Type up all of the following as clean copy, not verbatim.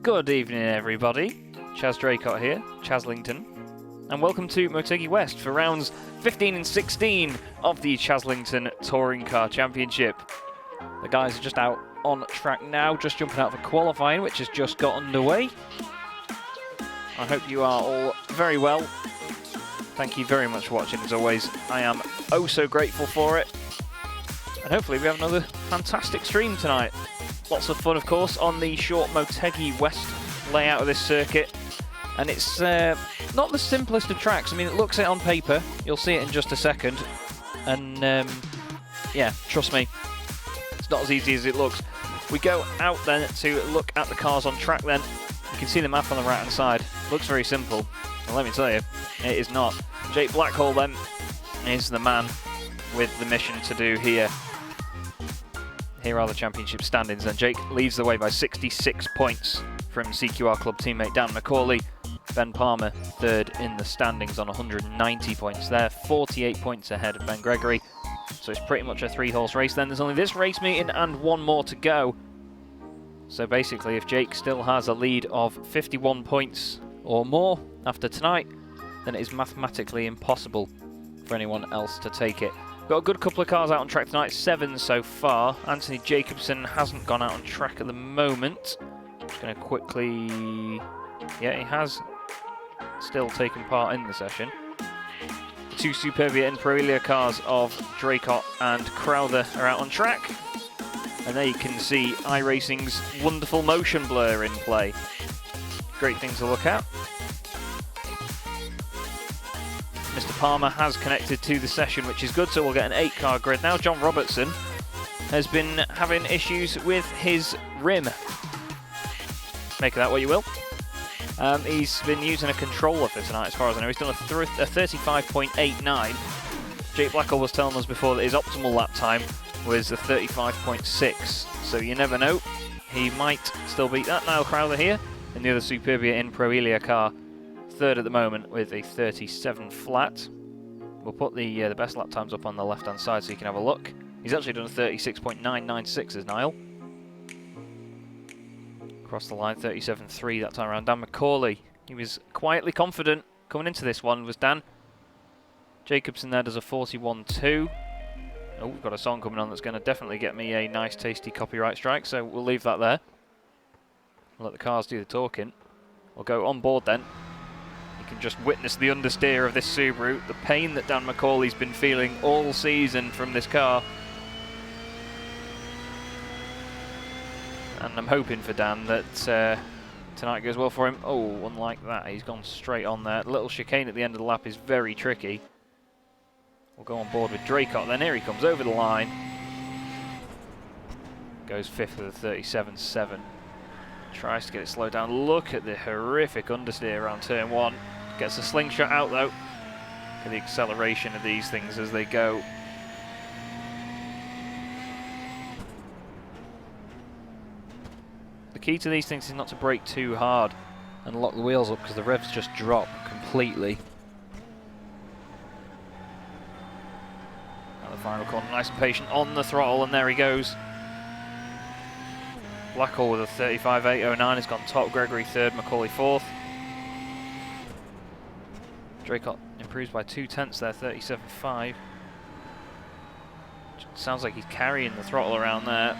Good evening, everybody. Chaz Draycott here, Chazlington, and welcome to Motegi West for rounds 15 and 16 of the Chazlington Touring Car Championship. The guys are just out on track now, just jumping out for qualifying, which has just got underway. I hope you are all very well. Thank you very much for watching, as always. I am oh so grateful for it. And hopefully we have another fantastic stream tonight. Lots of fun, of course, on the short Motegi West layout of this circuit. And it's not the simplest of tracks. I mean, it looks it on paper. You'll see it in just a second. And yeah, trust me, it's not as easy as it looks. We go out then to look at the cars on track then. You can see the map on the right-hand side. Looks very simple. And let me tell you, it is not. Jake Blackhall then is the man with the mission to do here. Here are the championship standings, and Jake leads the way by 66 points from CQR Club teammate Dan McAuley. Ben Palmer third in the standings on 190 points there, 48 points ahead of Ben Gregory. So it's pretty much a three-horse race then. There's only this race meeting and one more to go. So basically, if Jake still has a lead of 51 points or more after tonight, then it is mathematically impossible for anyone else to take it. Got a good couple of cars out on track tonight, 7 so far. Anthony Jacobson hasn't gone out on track at the moment. Just going to quickly... Yeah, he has still taken part in the session. The two Superbia and Aprilia cars of Draycott and Crowther are out on track. And there you can see iRacing's wonderful motion blur in play. Great thing to look at. Mr. Palmer has connected to the session, which is good, so we'll get an 8-car grid now. John Robertson has been having issues with his rim. Make of that what you will. He's been using a controller for tonight, as far as I know. He's done a 35.89. Jake Blackhall was telling us before that his optimal lap time was a 35.6, so you never know. He might still beat that. Niall Crowther here in the other Superbia in Aprilia car. Third at the moment with a 37 flat. We'll put the best lap times up on the left-hand side so you can have a look. He's actually done a 36.996 as Niall. Across the line, 37.3 that time around. Dan McAuley, he was quietly confident coming into this one, was Dan. Jacobson there does a 41.2. Oh, we've got a song coming on that's going to definitely get me a nice, tasty copyright strike, so we'll leave that there. We'll let the cars do the talking. We'll go on board then. You can just witness the understeer of this Subaru, the pain that Dan McAuley's been feeling all season from this car. And I'm hoping for Dan that tonight goes well for him. Oh, unlike that, he's gone straight on there. The little chicane at the end of the lap is very tricky. We'll go on board with Draycott then. Here he comes over the line. Goes fifth with a 37.7. Tries to get it slowed down. Look at the horrific understeer around turn 1. Gets a slingshot out though. Look at the acceleration of these things as they go. The key to these things is not to brake too hard and lock the wheels up, because the revs just drop completely. Now the final corner, nice and patient on the throttle, and there he goes. Blackhall with a 35.809 has gone top. Gregory third, McAuley fourth. Draycott improves by 0.2 there, 37.5. Sounds like he's carrying the throttle around there.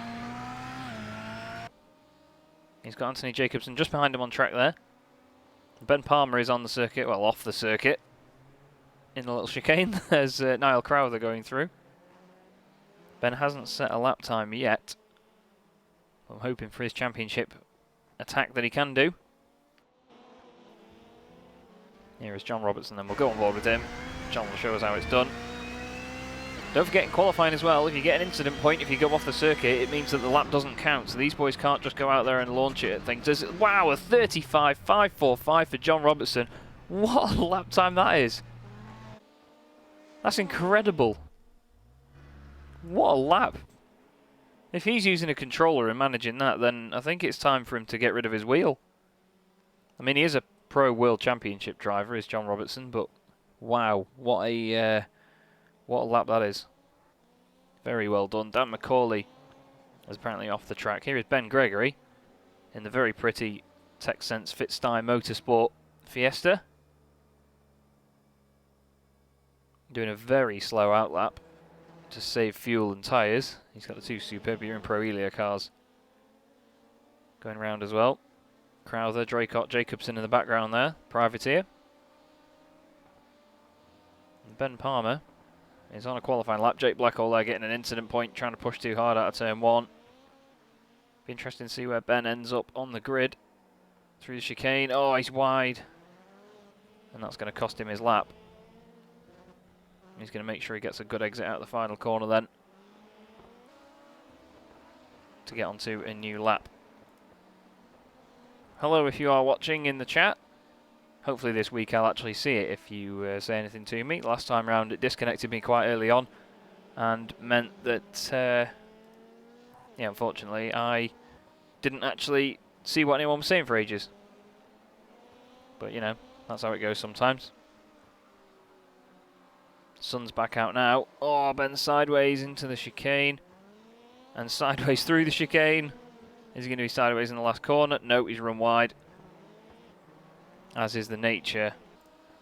He's got Anthony Jacobson just behind him on track there. Ben Palmer is on the circuit, well, off the circuit. In the little chicane, there's Niall Crowther going through. Ben hasn't set a lap time yet. I'm hoping for his championship attack that he can do. Here is John Robertson, then we'll go on board with him. John will show us how it's done. Don't forget in qualifying as well, if you get an incident point, if you go off the circuit, it means that the lap doesn't count. So these boys can't just go out there and launch it at things. Wow, a 35.545 for John Robertson. What a lap time that is. That's incredible. What a lap. If he's using a controller and managing that, then I think it's time for him to get rid of his wheel. I mean, he is a pro World Championship driver, is John Robertson, but wow, what a lap that is. Very well done. Dan McAuley is apparently off the track. Here is Ben Gregory in the very pretty TechSense Fitstyle Motorsport Fiesta. Doing a very slow outlap to save fuel and tyres. He's got the two Superbia and Proelia cars going round as well. Crowther, Draycott, Jacobson in the background there. Privateer. And Ben Palmer is on a qualifying lap. Jake Blackhall there getting an incident point, trying to push too hard out of turn 1. Be interesting to see where Ben ends up on the grid. Through the chicane. Oh, he's wide. And that's going to cost him his lap. He's going to make sure he gets a good exit out of the final corner then, to get onto a new lap. Hello if you are watching in the chat. Hopefully this week I'll actually see it if you say anything to me. Last time round it disconnected me quite early on and meant that, yeah, unfortunately I didn't actually see what anyone was saying for ages. But, you know, that's how it goes sometimes. Sun's back out now. Oh, Ben sideways into the chicane. And sideways through the chicane. Is he going to be sideways in the last corner? No, he's run wide. As is the nature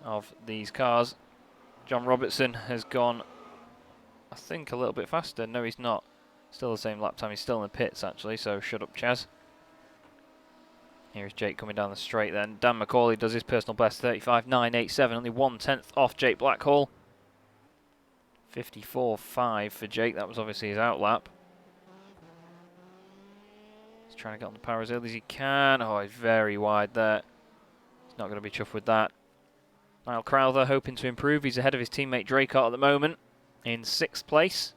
of these cars. John Robertson has gone, I think, a little bit faster. No, he's not. Still the same lap time. He's still in the pits, actually, so shut up, Chaz. Here's Jake coming down the straight then. Dan McAuley does his personal best, 35.987, only 1/10 off Jake Blackhall. 54.5 for Jake, that was obviously his outlap. He's trying to get on the power as early as he can. Oh, he's very wide there. He's not going to be chuffed with that. Niall Crowther hoping to improve. He's ahead of his teammate Draycott at the moment in 6th place.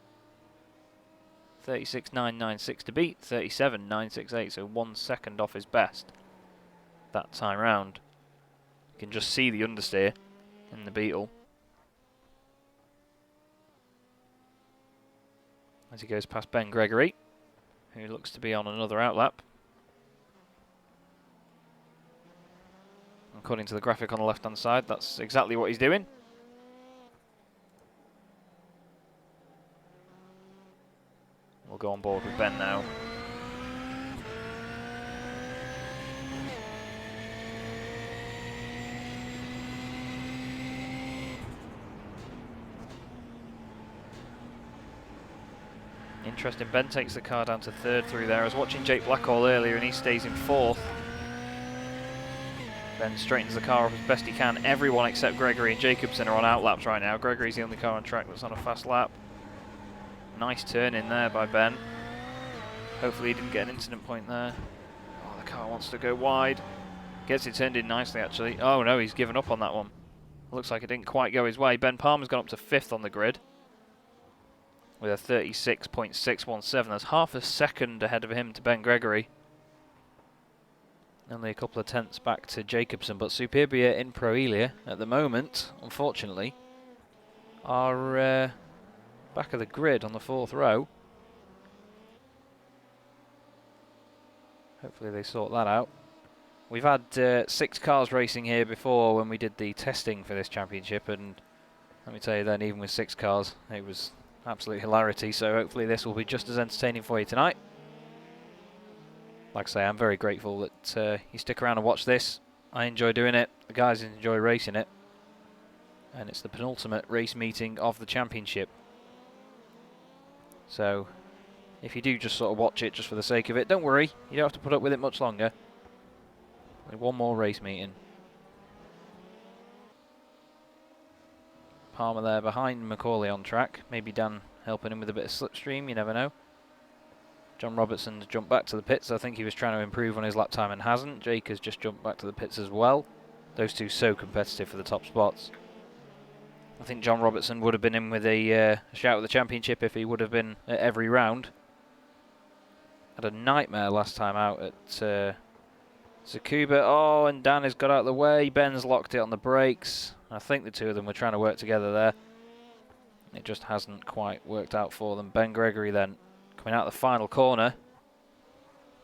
36.996 to beat, 37.968, so 1 second off his best that time round. You can just see the understeer in the Beetle as he goes past Ben Gregory, who looks to be on another outlap. According to the graphic on the left-hand side, that's exactly what he's doing. We'll go on board with Ben now. Interesting, Ben takes the car down to 3rd through there. I was watching Jake Blackhall earlier and he stays in 4th. Ben straightens the car up as best he can. Everyone except Gregory and Jacobson are on outlaps right now. Gregory's the only car on track that's on a fast lap. Nice turn in there by Ben. Hopefully he didn't get an incident point there. Oh, the car wants to go wide. Gets it turned in nicely, actually. Oh no, he's given up on that one. Looks like it didn't quite go his way. Ben Palmer's gone up to 5th on the grid with a 36.617. That's half a second ahead of him to Ben Gregory. Only a couple of tenths back to Jacobson, but Superbia in Proelia at the moment, unfortunately, are back of the grid on the 4th row. Hopefully they sort that out. We've had 6 cars racing here before when we did the testing for this championship, and let me tell you then, even with 6 cars, it was absolute hilarity, so hopefully this will be just as entertaining for you tonight. Like I say, I'm very grateful that you stick around and watch this. I enjoy doing it, the guys enjoy racing it, and it's the penultimate race meeting of the championship. So, if you do just sort of watch it just for the sake of it, don't worry, you don't have to put up with it much longer. With one more race meeting. Palmer there behind McAuley on track. Maybe Dan helping him with a bit of slipstream, you never know. John Robertson has jumped back to the pits. I think he was trying to improve on his lap time and hasn't. Jake has just jumped back to the pits as well. Those two so competitive for the top spots. I think John Robertson would have been in with a shout at the championship if he would have been at every round. Had a nightmare last time out at Tsukuba. Oh, and Dan has got out of the way. Ben's locked it on the brakes. I think the two of them were trying to work together there. It just hasn't quite worked out for them. Ben Gregory then coming out the final corner.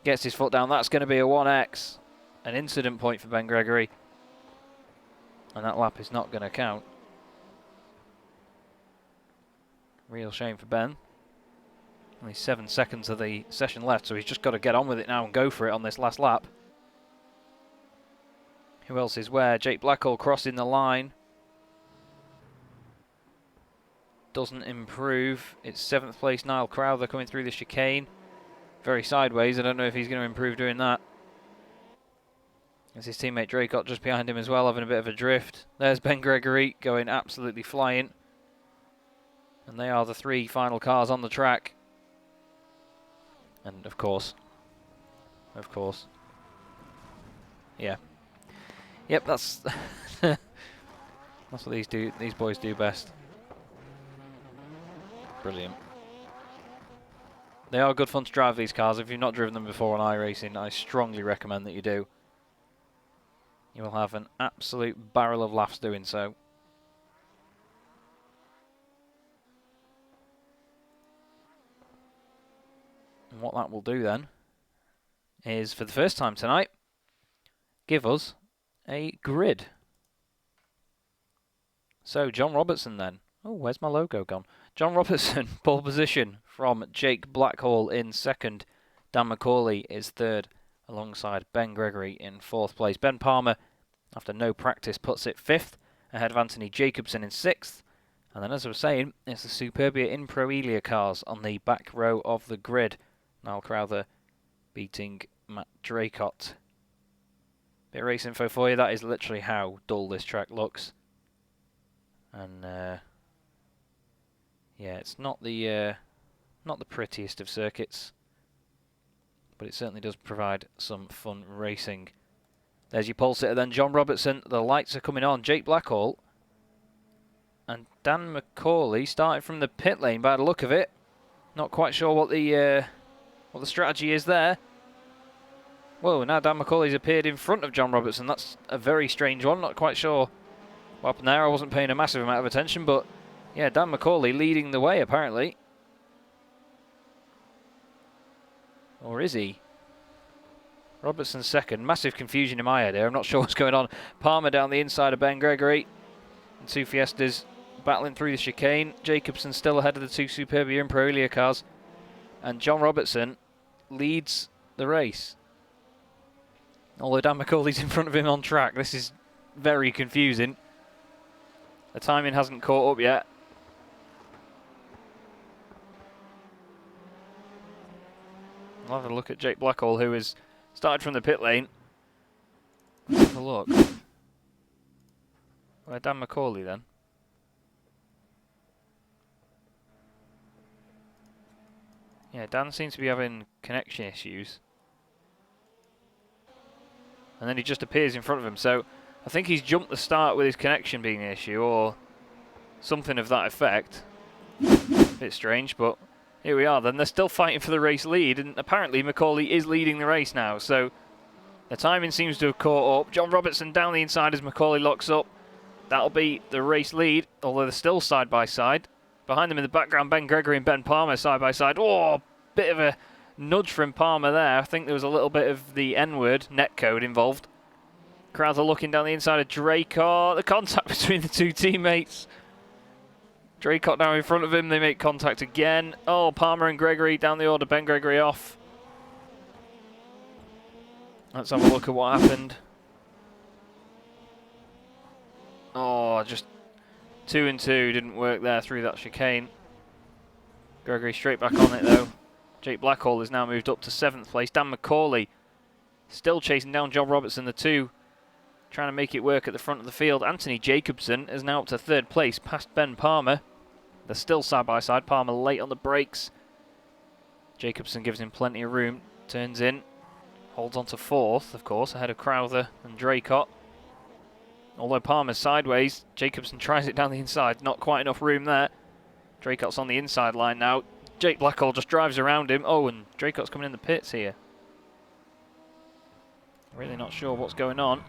Gets his foot down. That's going to be a 1x. An incident point for Ben Gregory. And that lap is not going to count. Real shame for Ben. Only 7 seconds of the session left, so he's just got to get on with it now and go for it on this last lap. Who else is where? Jake Blackhall crossing the line. Doesn't improve. It's 7th place Niall Crowther coming through the chicane. Very sideways. I don't know if he's going to improve doing that. There's his teammate Draycott just behind him as well, having a bit of a drift. There's Ben Gregory going absolutely flying. And they are the 3 final cars on the track. And of course. Yeah. Yep, that's that's what these boys do best. Brilliant. They are good fun to drive, these cars. If you've not driven them before on iRacing, I strongly recommend that you do. You will have an absolute barrel of laughs doing so. And what that will do then is, for the first time tonight, give us a grid. So, John Robertson then. Oh, where's my logo gone? John Robertson, pole position from Jake Blackhall in 2nd. Dan McAuley is 3rd, alongside Ben Gregory in 4th place. Ben Palmer, after no practice, puts it 5th, ahead of Anthony Jacobson in 6th. And then, as I was saying, it's the Superbia in Proelia cars on the back row of the grid. Niall Crowther beating Matt Draycott. Bit of race info for you. That is literally how dull this track looks. And yeah, it's not the prettiest of circuits, but it certainly does provide some fun racing. There's your pole sitter then, John Robertson. The lights are coming on. Jake Blackhall and Dan McAuley starting from the pit lane by the look of it. Not quite sure what the strategy is there. Whoa, now Dan McAuley's appeared in front of John Robertson. That's a very strange one. Not quite sure what happened there. I wasn't paying a massive amount of attention, but yeah, Dan McAuley leading the way apparently. Or is he? Robertson 2nd. Massive confusion in my head here. I'm not sure what's going on. Palmer down the inside of Ben Gregory. And 2 Fiestas battling through the chicane. Jacobson still ahead of the 2 Superbia and Proelia cars. And John Robertson leads the race. Although Dan McAuley's in front of him on track. This is very confusing. The timing hasn't caught up yet. I'll have a look at Jake Blackhall, who has started from the pit lane. Have a look. Where Dan McAuley then? Yeah, Dan seems to be having connection issues. And then he just appears in front of him. So I think he's jumped the start with his connection being the issue, or something of that effect. Bit strange, but here we are then. They're still fighting for the race lead, and apparently McAuley is leading the race now. So the timing seems to have caught up. John Robertson down the inside as McAuley locks up. That'll be the race lead, although they're still side by side. Behind them in the background, Ben Gregory and Ben Palmer side by side. Oh, bit of a nudge from Palmer there. I think there was a little bit of the N-word, netcode, involved. Crowther looking down the inside of Draycott. The contact between the 2 teammates. Draycott now in front of him. They make contact again. Oh, Palmer and Gregory down the order. Ben Gregory off. Let's have a look at what happened. Oh, just 2 and 2 didn't work there through that chicane. Gregory straight back on it though. Jake Blackhall has now moved up to 7th place. Dan McAuley still chasing down John Robertson, the 2. Trying to make it work at the front of the field. Anthony Jacobson is now up to 3rd place, past Ben Palmer. They're still side by side. Palmer late on the brakes. Jacobson gives him plenty of room. Turns in. Holds on to 4th, of course, ahead of Crowther and Draycott. Although Palmer's sideways, Jacobson tries it down the inside. Not quite enough room there. Draycott's on the inside line now. Jake Blackhall just drives around him. Oh, and Draycott's coming in the pits here. Really not sure what's going on.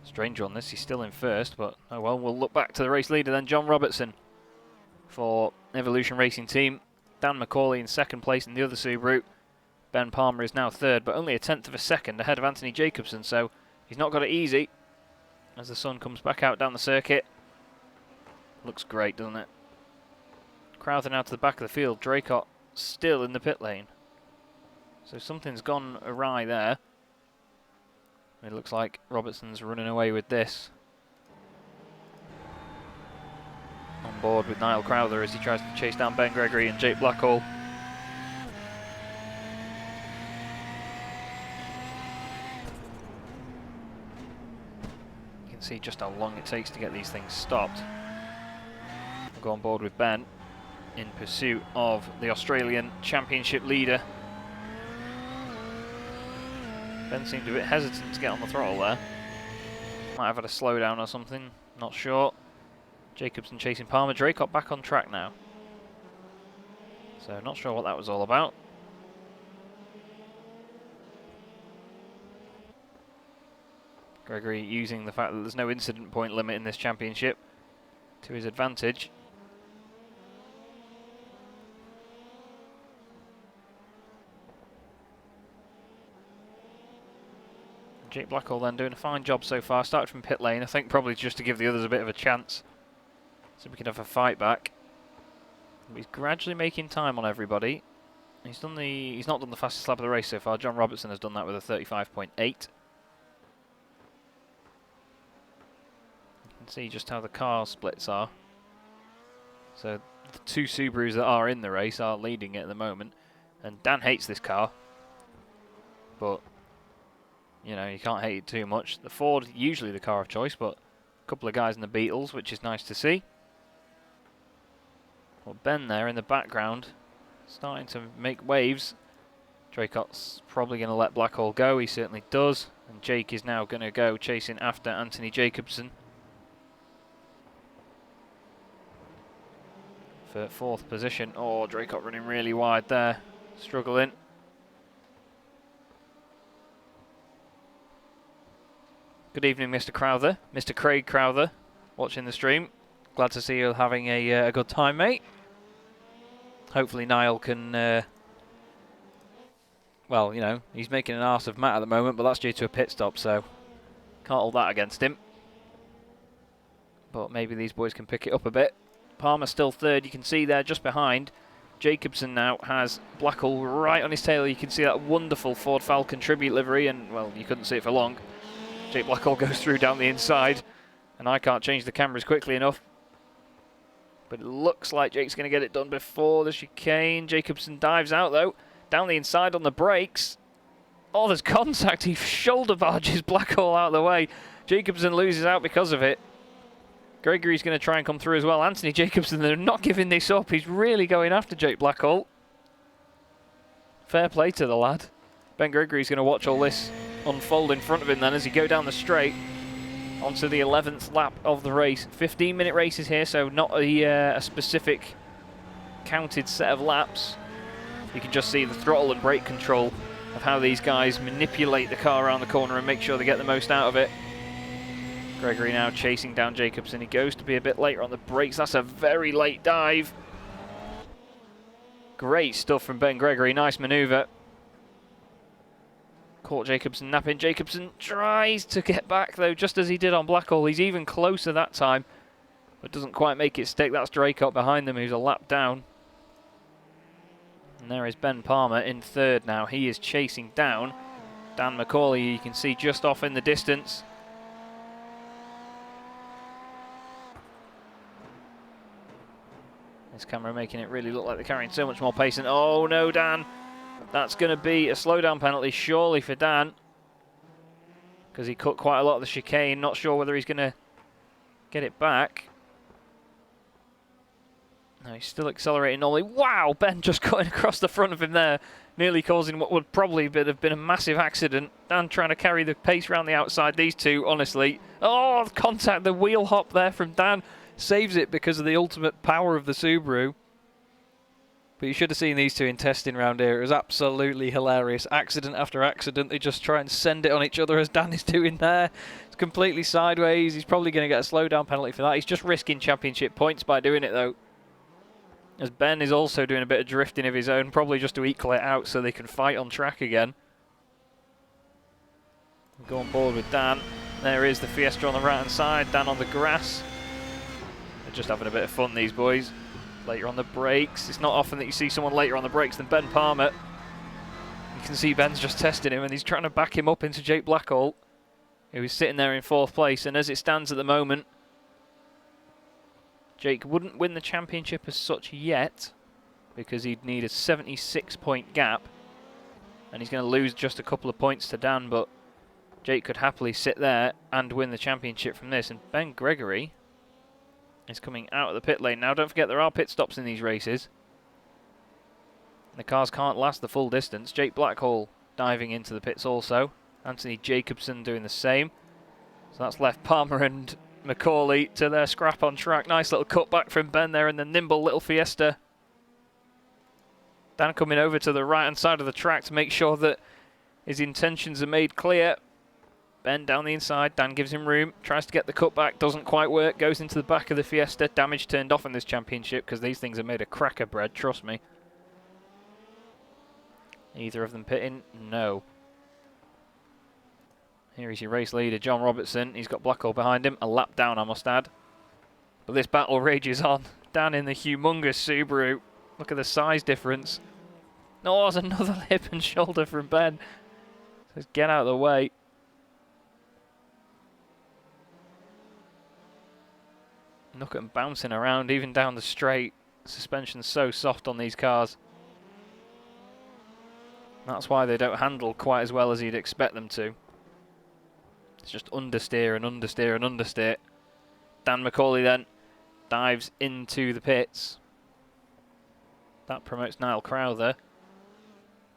Strange on this, he's still in 1st, but oh well, we'll look back to the race leader then, John Robertson for Evolution Racing Team. Dan McAuley in 2nd place in the other Subaru. Ben Palmer is now 3rd, but only a 1/10 of a second ahead of Anthony Jacobson, so he's not got it easy as the sun comes back out down the circuit. Looks great, doesn't it? Crowther now to the back of the field. Draycott still in the pit lane. So something's gone awry there. It looks like Robertson's running away with this. On board with Niall Crowther as he tries to chase down Ben Gregory and Jake Blackhall. You can see just how long it takes to get these things stopped. We'll go on board with Ben in pursuit of the Australian Championship leader. Ben seemed a bit hesitant to get on the throttle there. Might have had a slowdown or something, not sure. Jacobson chasing Palmer. Draycott back on track now. So not sure what that was all about. Gregory using the fact that there's no incident point limit in this championship to his advantage. Jake Blackhall then doing a fine job so far. Started from pit lane, I think probably just to give the others a bit of a chance, so we can have a fight back. But he's gradually making time on everybody. He's not done the fastest lap of the race so far. John Robertson has done that with a 35.8. You can see just how the car splits are. So the two Subarus that are in the race are leading it at the moment, and Dan hates this car, but you know, you can't hate it too much. The Ford, usually the car of choice, but a couple of guys in the Beetles, which is nice to see. Well, Ben there in the background, starting to make waves. Draycott's probably going to let Blackhall go, he certainly does. And Jake is now going to go chasing after Anthony Jacobson for 4th position. Oh, Draycott running really wide there, struggling. Good evening, Mr. Crowther, Mr. Craig Crowther, watching the stream. Glad to see you having a good time, mate. Hopefully Niall can, well, you know, he's making an arse of Matt at the moment, but that's due to a pit stop, so can't hold that against him. But maybe these boys can pick it up a bit. Palmer still 3rd, you can see there just behind. Jacobson now has Blackhall right on his tail. You can see that wonderful Ford Falcon tribute livery, and, well, you couldn't see it for long. Jake Blackhall goes through down the inside, and I can't change the cameras quickly enough. But it looks like Jake's going to get it done before the chicane. Jacobson dives out, though, down the inside on the brakes. Oh, there's contact. He shoulder barges Blackhall out of the way. Jacobson loses out because of it. Gregory's going to try and come through as well. Anthony Jacobson, they're not giving this up. He's really going after Jake Blackhall. Fair play to the lad. Ben Gregory's going to watch all this unfold in front of him then as he go down the straight onto the 11th lap of the race. 15-minute races here, so not a specific counted set of laps. You can just see the throttle and brake control of how these guys manipulate the car around the corner and make sure they get the most out of it. Gregory now chasing down Jacobson. He goes to be a bit later on the brakes. That's a very late dive. Great stuff from Ben Gregory. Nice manoeuvre. Caught Jacobson napping. Jacobson tries to get back, though, just as he did on Blackhall. He's even closer that time, but doesn't quite make it stick. That's Draycott behind them, who's a lap down. And there is Ben Palmer in 3rd now. He is chasing down Dan McAuley, you can see just off in the distance. This camera making it really look like they're carrying so much more pace. And oh no, Dan! That's going to be a slowdown penalty, surely, for Dan. Because he cut quite a lot of the chicane. Not sure whether he's going to get it back. No, he's still accelerating normally. Wow, Ben just cutting across the front of him there. Nearly causing what would probably have been a massive accident. Dan trying to carry the pace around the outside. These two, honestly. Oh, the contact, the wheel hop there from Dan. Saves it because of the ultimate power of the Subaru. But you should have seen these two in testing round here. It was absolutely hilarious. Accident after accident. They just try and send it on each other as Dan is doing there. It's completely sideways. He's probably going to get a slowdown penalty for that. He's just risking championship points by doing it, though. As Ben is also doing a bit of drifting of his own, probably just to equal it out so they can fight on track again. Go on board with Dan. There is the Fiesta on the right-hand side. Dan on the grass. They're just having a bit of fun, these boys. Later on the brakes. It's not often that you see someone later on the brakes than Ben Palmer. You can see Ben's just testing him and he's trying to back him up into Jake Blackhall, who is sitting there in 4th place. And as it stands at the moment, Jake wouldn't win the championship as such yet, because he'd need a 76-point gap. And he's going to lose just a couple of points to Dan, but Jake could happily sit there and win the championship from this. And Ben Gregory is coming out of the pit lane. Now, don't forget, there are pit stops in these races. The cars can't last the full distance. Jake Blackhall diving into the pits also. Anthony Jacobson doing the same. So that's left Palmer and McAuley to their scrap on track. Nice little cutback from Ben there in the nimble little Fiesta. Dan coming over to the right-hand side of the track to make sure that his intentions are made clear. Ben down the inside, Dan gives him room, tries to get the cutback, doesn't quite work, goes into the back of the Fiesta. Damage turned off in this championship because these things are made of cracker bread, trust me. Either of them pitting? No. Here is your race leader, John Robertson. He's got Blackhall behind him, a lap down I must add. But this battle rages on. Dan in the humongous Subaru. Look at the size difference. Oh, there's another hip and shoulder from Ben. Says get out of the way. Look at them bouncing around, even down the straight. Suspension's so soft on these cars. That's why they don't handle quite as well as you'd expect them to. It's just understeer and understeer and understeer. Dan McAuley then dives into the pits. That promotes Niall Crowther.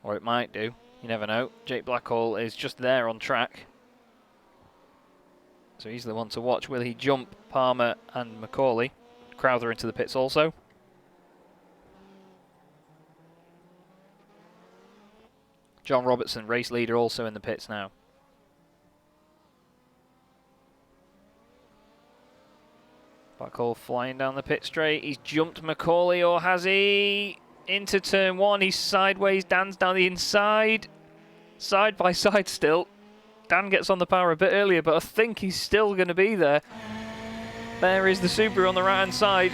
Or it might do. You never know. Jake Blackhall is just there on track. So he's the one to watch. Will he jump Palmer and McAuley? Crowther into the pits also. John Robertson, race leader, also in the pits now. Blackhall flying down the pit straight. He's jumped McAuley, or has he? Into turn 1. He's sideways. Dan's down the inside. Side by side still. Dan gets on the power a bit earlier, but I think he's still going to be there. There is the Subaru on the right-hand side.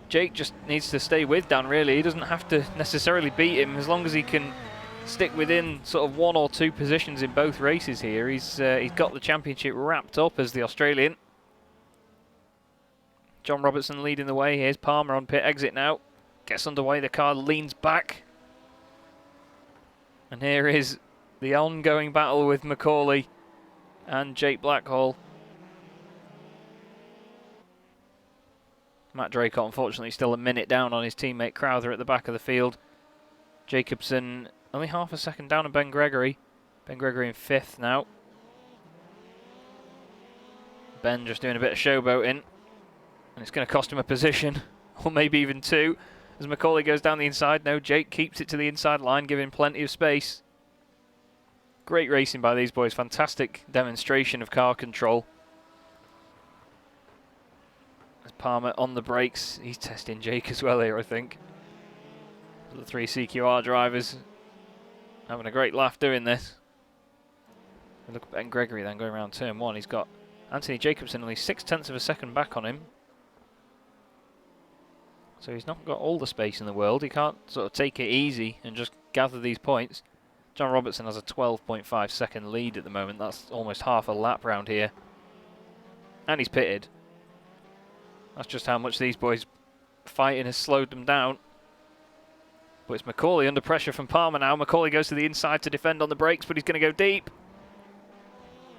Jake just needs to stay with Dan, really. He doesn't have to necessarily beat him, as long as he can stick within sort of 1 or 2 positions in both races here. He's got the championship wrapped up as the Australian. John Robertson leading the way. Here's Palmer on pit exit now. Gets underway, the car leans back. And here is the ongoing battle with McAuley and Jake Blackhall. Matt Draycott, unfortunately, still a minute down on his teammate Crowther at the back of the field. Jacobson only half a second down on Ben Gregory. Ben Gregory in 5th now. Ben just doing a bit of showboating. And it's going to cost him a position, or maybe even 2. As McAuley goes down the inside. No, Jake keeps it to the inside line, giving plenty of space. Great racing by these boys. Fantastic demonstration of car control. As Palmer on the brakes. He's testing Jake as well here, I think. The 3 CQR drivers having a great laugh doing this. And look at Ben Gregory then going around turn 1. He's got Anthony Jacobson only 0.6 of a second back on him. So he's not got all the space in the world. He can't sort of take it easy and just gather these points. John Robertson has a 12.5 second lead at the moment. That's almost half a lap round here. And he's pitted. That's just how much these boys fighting has slowed them down. But it's McAuley under pressure from Palmer now. McAuley goes to the inside to defend on the brakes, but he's going to go deep.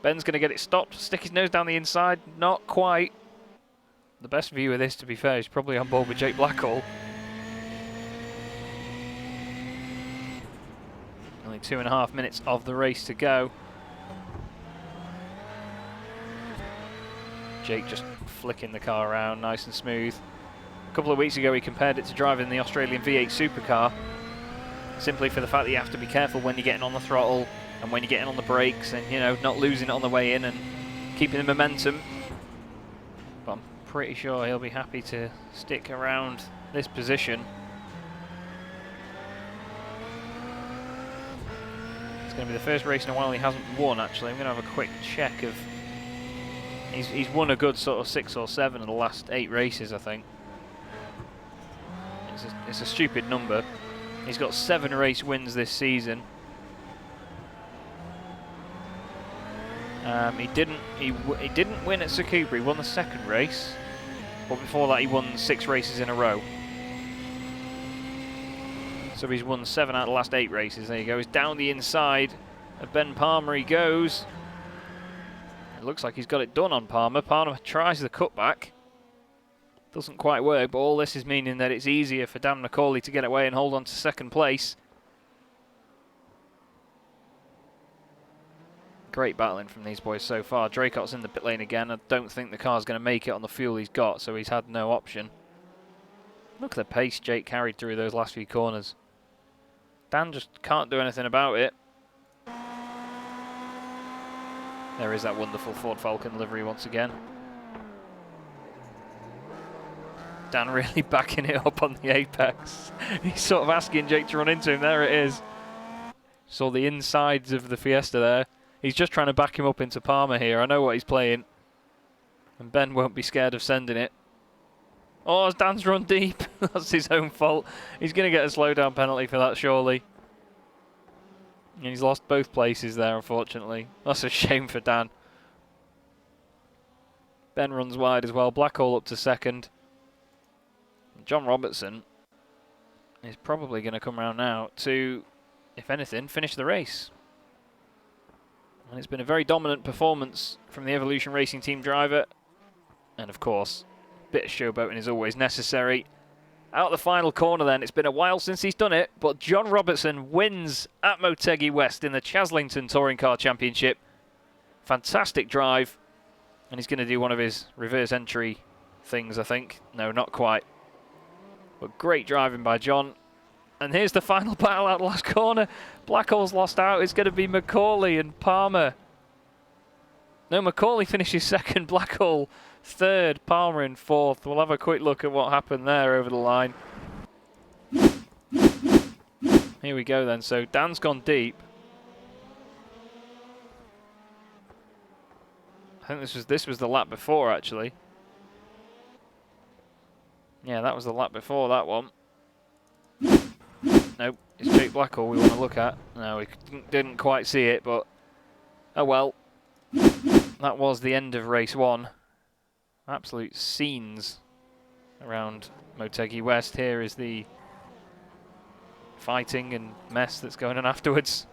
Ben's going to get it stopped. Stick his nose down the inside. Not quite. The best view of this, to be fair, is probably on board with Jake Blackhall. Only 2.5 minutes of the race to go. Jake just flicking the car around nice and smooth. A couple of weeks ago he compared it to driving the Australian V8 supercar, simply for the fact that you have to be careful when you're getting on the throttle and when you're getting on the brakes, and, you know, not losing it on the way in and keeping the momentum. But I'm pretty sure he'll be happy to stick around this position. It's going to be the first race in a while he hasn't won, actually. I'm going to have a quick check of He's won a good sort of 6 or 7 of the last 8 races, I think. It's a stupid number. He's got 7 race wins this season. He didn't win at Tsukuba. He won the 2nd race, but before that he won 6 races in a row. So he's won 7 out of the last 8 races. There you go. He's down the inside of Ben Palmer. He goes. It looks like he's got it done on Palmer. Palmer tries the cutback. Doesn't quite work, but all this is meaning that it's easier for Dan McAuley to get away and hold on to 2nd place. Great battling from these boys so far. Draycott's in the pit lane again. I don't think the car's going to make it on the fuel he's got, so he's had no option. Look at the pace Jake carried through those last few corners. Dan just can't do anything about it. There is that wonderful Ford Falcon livery once again. Dan really backing it up on the apex. He's sort of asking Jake to run into him. There it is. Saw the insides of the Fiesta there. He's just trying to back him up into Palmer here. I know what he's playing. And Ben won't be scared of sending it. Oh, Dan's run deep. That's his own fault. He's going to get a slowdown penalty for that, surely. And he's lost both places there, unfortunately. That's a shame for Dan. Ben runs wide as well. Blackhall up to 2nd. John Robertson is probably going to come around now to, if anything, finish the race. And it's been a very dominant performance from the Evolution Racing Team driver. And of course, a bit of showboating is always necessary. Out the final corner then, it's been a while since he's done it, but John Robertson wins at Motegi West in the Chazlington Touring Car Championship. Fantastic drive. And he's going to do one of his reverse entry things, I think. No, not quite. But great driving by John. And here's the final battle out the last corner. Blackhall's lost out. It's going to be McAuley and Palmer. No, McAuley finishes 2nd. Blackhall 3rd. Palmer in 4th. We'll have a quick look at what happened there over the line. Here we go then. So Dan's gone deep. I think this was the lap before, actually. Yeah, that was the lap before that one. Nope, it's Jake Blackhall we want to look at. No, we didn't quite see it, but oh well. That was the end of race 1. Absolute scenes around Motegi West. Here is the fighting and mess that's going on afterwards.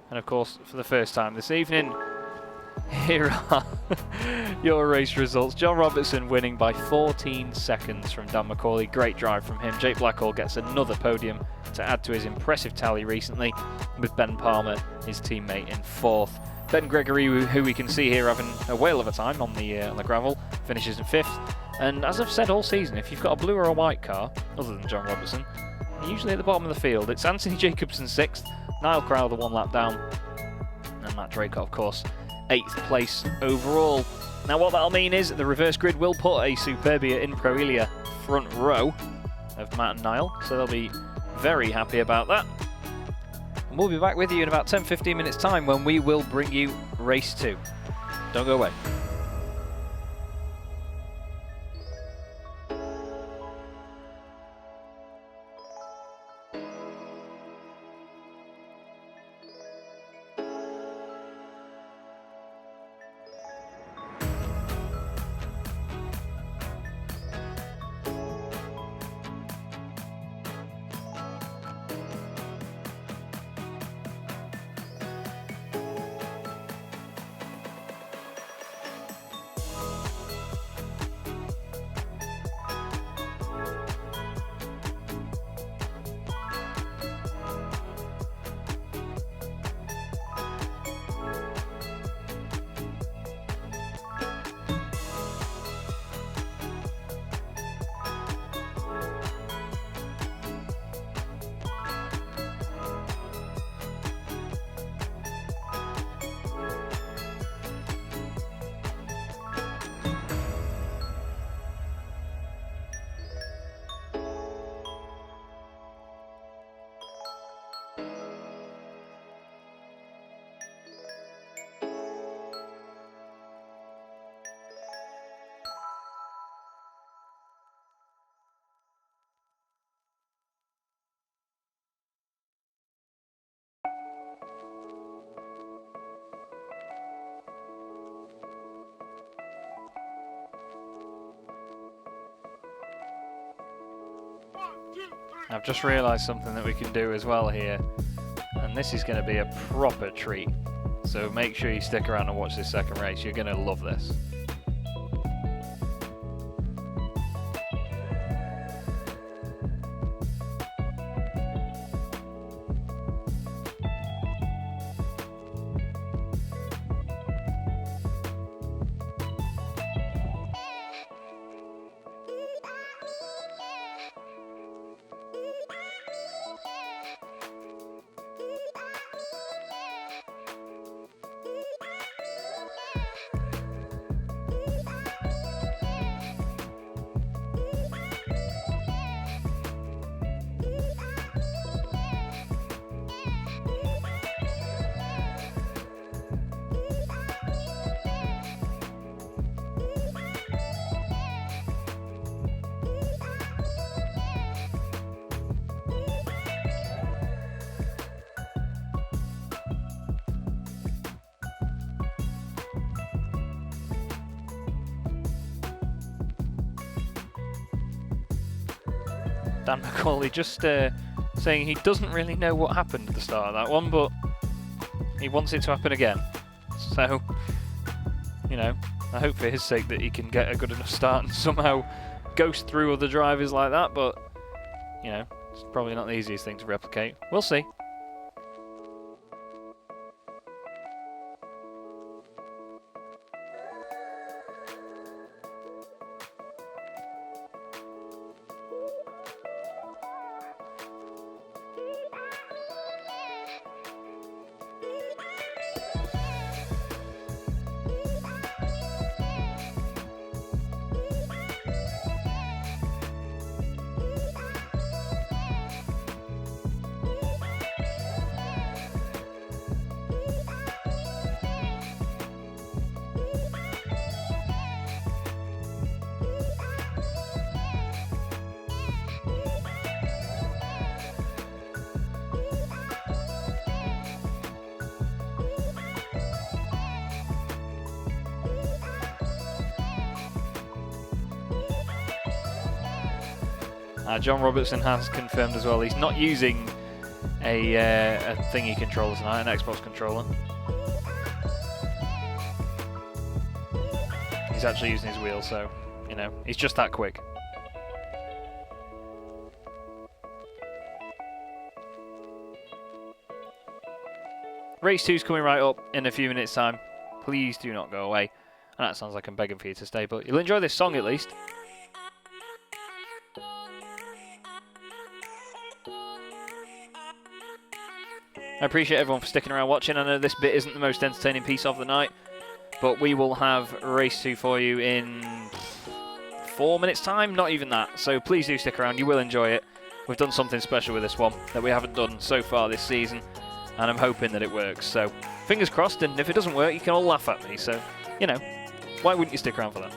And of course, for the first time this evening, here are your race results. John Robertson winning by 14 seconds from Dan McAuley. Great drive from him. Jake Blackhall gets another podium to add to his impressive tally recently, with Ben Palmer, his teammate, in 4th. Ben Gregory, who we can see here having a whale of a time on the gravel, finishes in 5th. And as I've said all season, if you've got a blue or a white car, other than John Robertson, you're usually at the bottom of the field. It's Anthony Jacobson 6th, Niall Crowther 1 lap down, and Matt Draycott, of course, 8th place overall. Now what that'll mean is the reverse grid will put a Superbia in Proelia front row of Matt and Niall, so they'll be very happy about that. And we'll be back with you in about 10-15 minutes time when we will bring you race 2. Don't go away. I've just realised something that we can do as well here, and this is going to be a proper treat. So make sure you stick around and watch this second race. You're going to love this. Dan McAuley just saying he doesn't really know what happened at the start of that one, but he wants it to happen again. So, you know, I hope for his sake that he can get a good enough start and somehow ghost through other drivers like that, but, you know, it's probably not the easiest thing to replicate. We'll see. John Robertson has confirmed as well he's not using a thingy controller tonight, an Xbox controller. He's actually using his wheel, so, you know, he's just that quick. Race 2's coming right up in a few minutes' time. Please do not go away. And that sounds like I'm begging for you to stay, but you'll enjoy this song at least. I appreciate everyone for sticking around watching. I know this bit isn't the most entertaining piece of the night, but we will have race 2 for you in 4 minutes time, not even that. So please do stick around, you will enjoy it. We've done something special with this one that we haven't done so far this season, and I'm hoping that it works. So fingers crossed, and if it doesn't work, you can all laugh at me. So, you know, why wouldn't you stick around for that?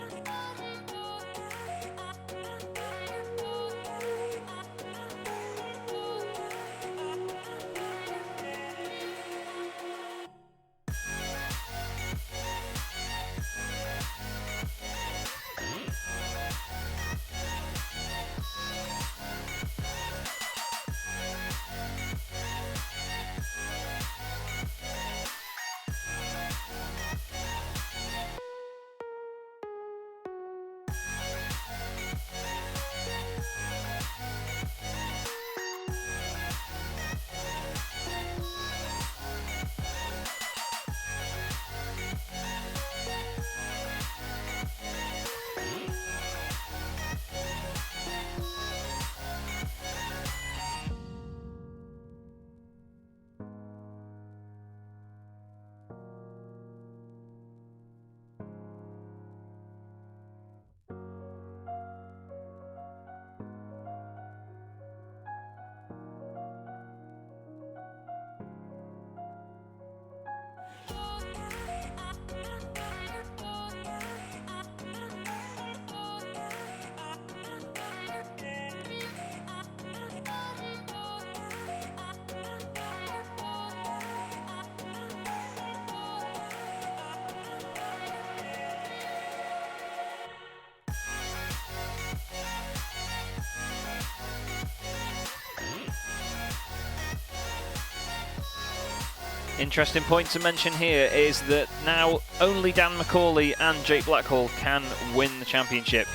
Interesting point to mention here is that now only Dan McAuley and Jake Blackhall can win the championship.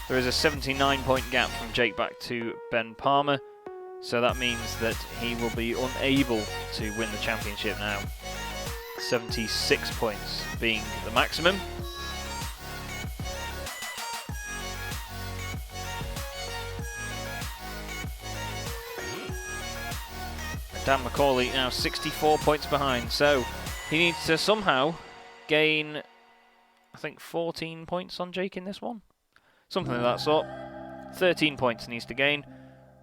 There is a 79-point gap from Jake back to Ben Palmer, so that means that he will be unable to win the championship now. 76 points being the maximum. Dan McAuley now 64 points behind, so he needs to somehow gain, I think, 14 points on Jake in this one. Something of that sort. 13 points he needs to gain.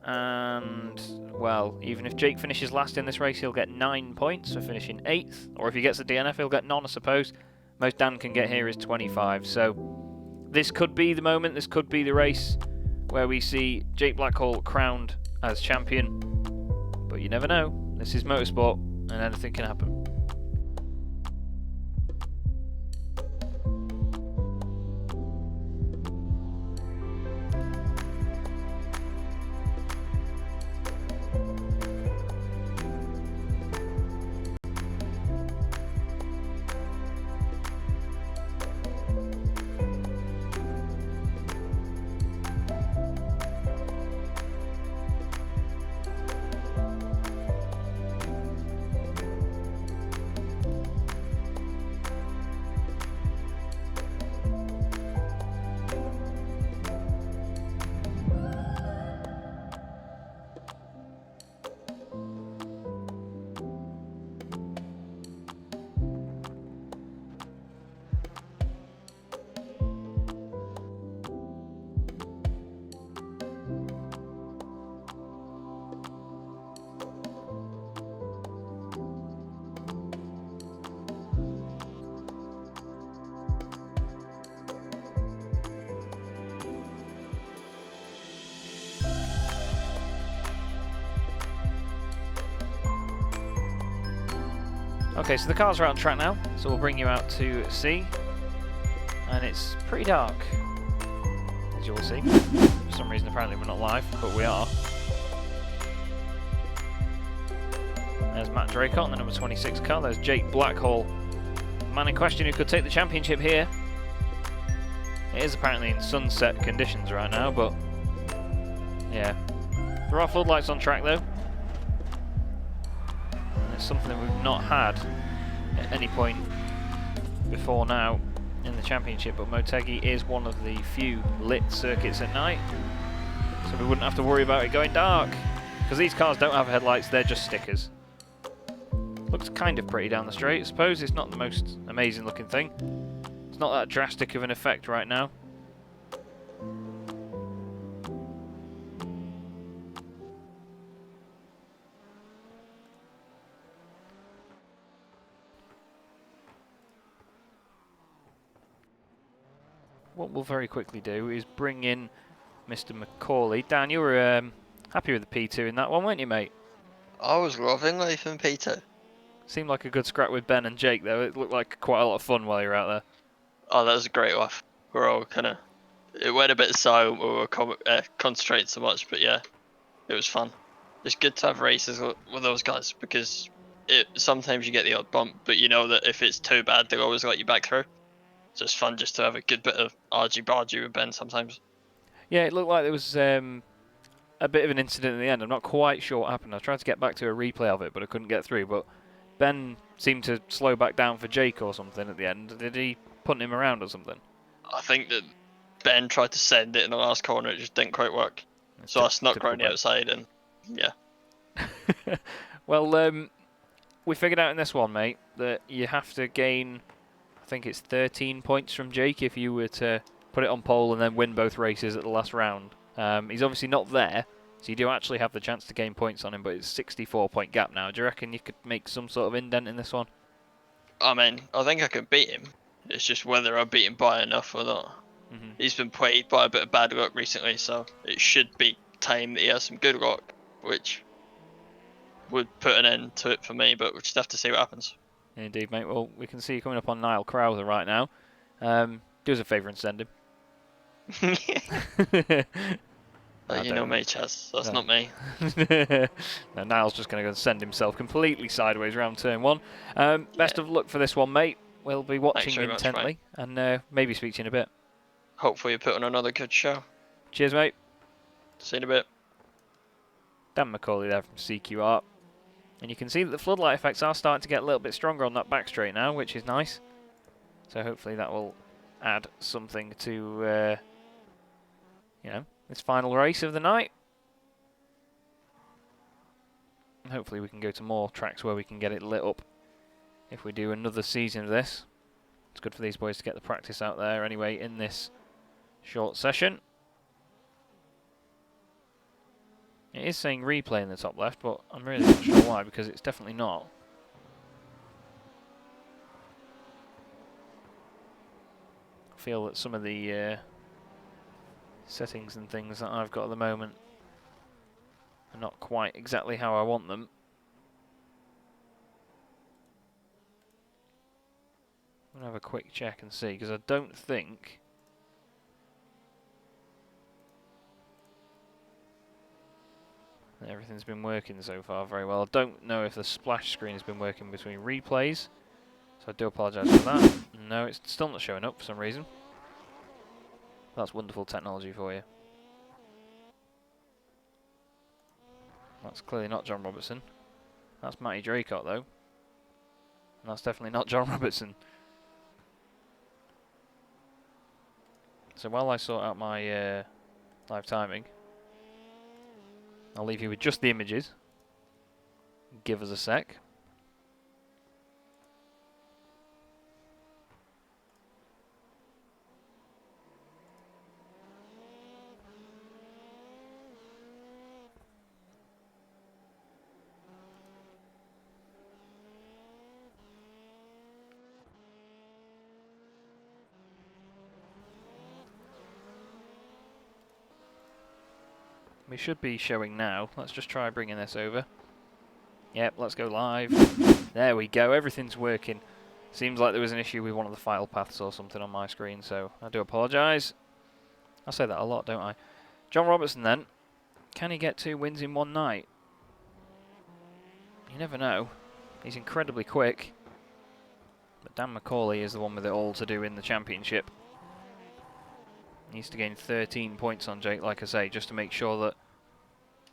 And, well, even if Jake finishes last in this race, he'll get 9 points for finishing 8th. Or if he gets the DNF, he'll get none, I suppose. Most Dan can get here is 25. So this could be the moment, this could be the race where we see Jake Blackhall crowned as champion. But you never know. This is motorsport, and anything can happen. Okay, so the cars are out on track now, so we'll bring you out to see. And it's pretty dark, as you'll see. For some reason, apparently we're not live, but we are. There's Matt Draycott in the number 26 car. There's Jake Blackhall, the man in question who could take the championship here. It is apparently in sunset conditions right now, but yeah. There are floodlights on track though. It's something that we've not had at any point before now in the championship, but Motegi is one of the few lit circuits at night, so we wouldn't have to worry about it going dark, because these cars don't have headlights, they're just stickers. Looks kind of pretty down the straight. I suppose it's not the most amazing looking thing. It's not that drastic of an effect right now. What we'll very quickly do is bring in Mr. McAuley. Dan, you were happy with the P2 in that one, weren't you, mate? I was loving life in P2. Seemed like a good scrap with Ben and Jake, though. It looked like quite a lot of fun while you were out there. Oh, that was a great laugh. We're all kind of... It went a bit silent, we were concentrating so much, but yeah, it was fun. It's good to have races with those guys, because sometimes you get the odd bump, but you know that if it's too bad, they'll always let you back through. So it's fun just to have a good bit of argy-bargy with Ben sometimes. Yeah, it looked like there was a bit of an incident in the end. I'm not quite sure what happened. I tried to get back to a replay of it, but I couldn't get through. But Ben seemed to slow back down for Jake or something at the end. Did he punt him around or something? I think that Ben tried to send it in the last corner, it just didn't quite work. So I snuck around the outside and, yeah. Well, we figured out in this one, mate, that you have to gain... I think it's 13 points from Jake if you were to put it on pole and then win both races at the last round. He's obviously not there, so you do actually have the chance to gain points on him, but it's a 64-point gap now. Do you reckon you could make some sort of indent in this one? I mean, I think I can beat him. It's just whether I beat him by enough or not. Mm-hmm. He's been plagued by a bit of bad luck recently, so it should be time that he has some good luck, which would put an end to it for me, but we'll just have to see what happens. Indeed, mate. Well, we can see you coming up on Niall Crowther right now. Do us a favour and send him. You know me, Chaz. That's not me. No, Niall's just going to go and send himself completely sideways around turn 1. Best of luck for this one, mate. We'll be watching intently and maybe speak to you in a bit. Hopefully you put on another good show. Cheers, mate. See you in a bit. Dan McAuley there from CQR. And you can see that the floodlight effects are starting to get a little bit stronger on that back straight now, which is nice. So hopefully that will add something to, you know, this final race of the night. And hopefully we can go to more tracks where we can get it lit up if we do another season of this. It's good for these boys to get the practice out there anyway in this short session. It is saying replay in the top left, but I'm really not sure why, because it's definitely not. I feel that some of the settings and things that I've got at the moment are not quite exactly how I want them. I'm going to have a quick check and see, because I don't think everything's been working so far very well. I don't know if the splash screen has been working between replays, so I do apologise for that. No, it's still not showing up for some reason. That's wonderful technology for you. That's clearly not John Robertson. That's Matty Draycott though. And that's definitely not John Robertson. So while I sort out my live timing, I'll leave you with just the images. Give us a sec. We should be showing now. Let's just try bringing this over. Yep, let's go live. There we go, everything's working. Seems like there was an issue with one of the file paths or something on my screen, so I do apologise. I say that a lot, don't I? John Robertson then. Can he get 2 wins in one night? You never know. He's incredibly quick. But Dan McAuley is the one with it all to do in the championship. Needs to gain 13 points on Jake, like I say, just to make sure that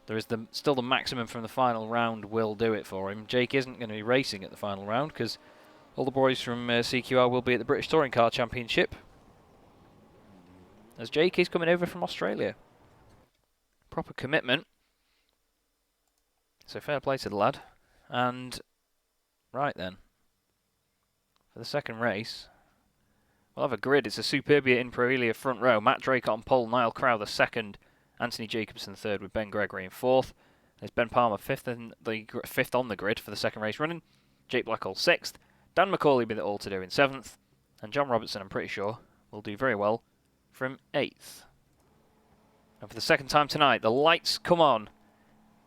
there is still the maximum from the final round will do it for him. Jake isn't going to be racing at the final round because all the boys from CQR will be at the British Touring Car Championship, as Jake is coming over from Australia. Proper commitment. So fair play to the lad. And right then, for the second race, we'll have a grid. It's a Superbia in Proelia front row. Matt Draycott on pole, Niall Crowther second, Anthony Jacobson third with Ben Gregory in fourth. There's Ben Palmer fifth on the grid for the second race running. Jake Blackhall sixth. Dan McAuley with it all to do in seventh. And John Robertson, I'm pretty sure, will do very well from eighth. And for the second time tonight, the lights come on.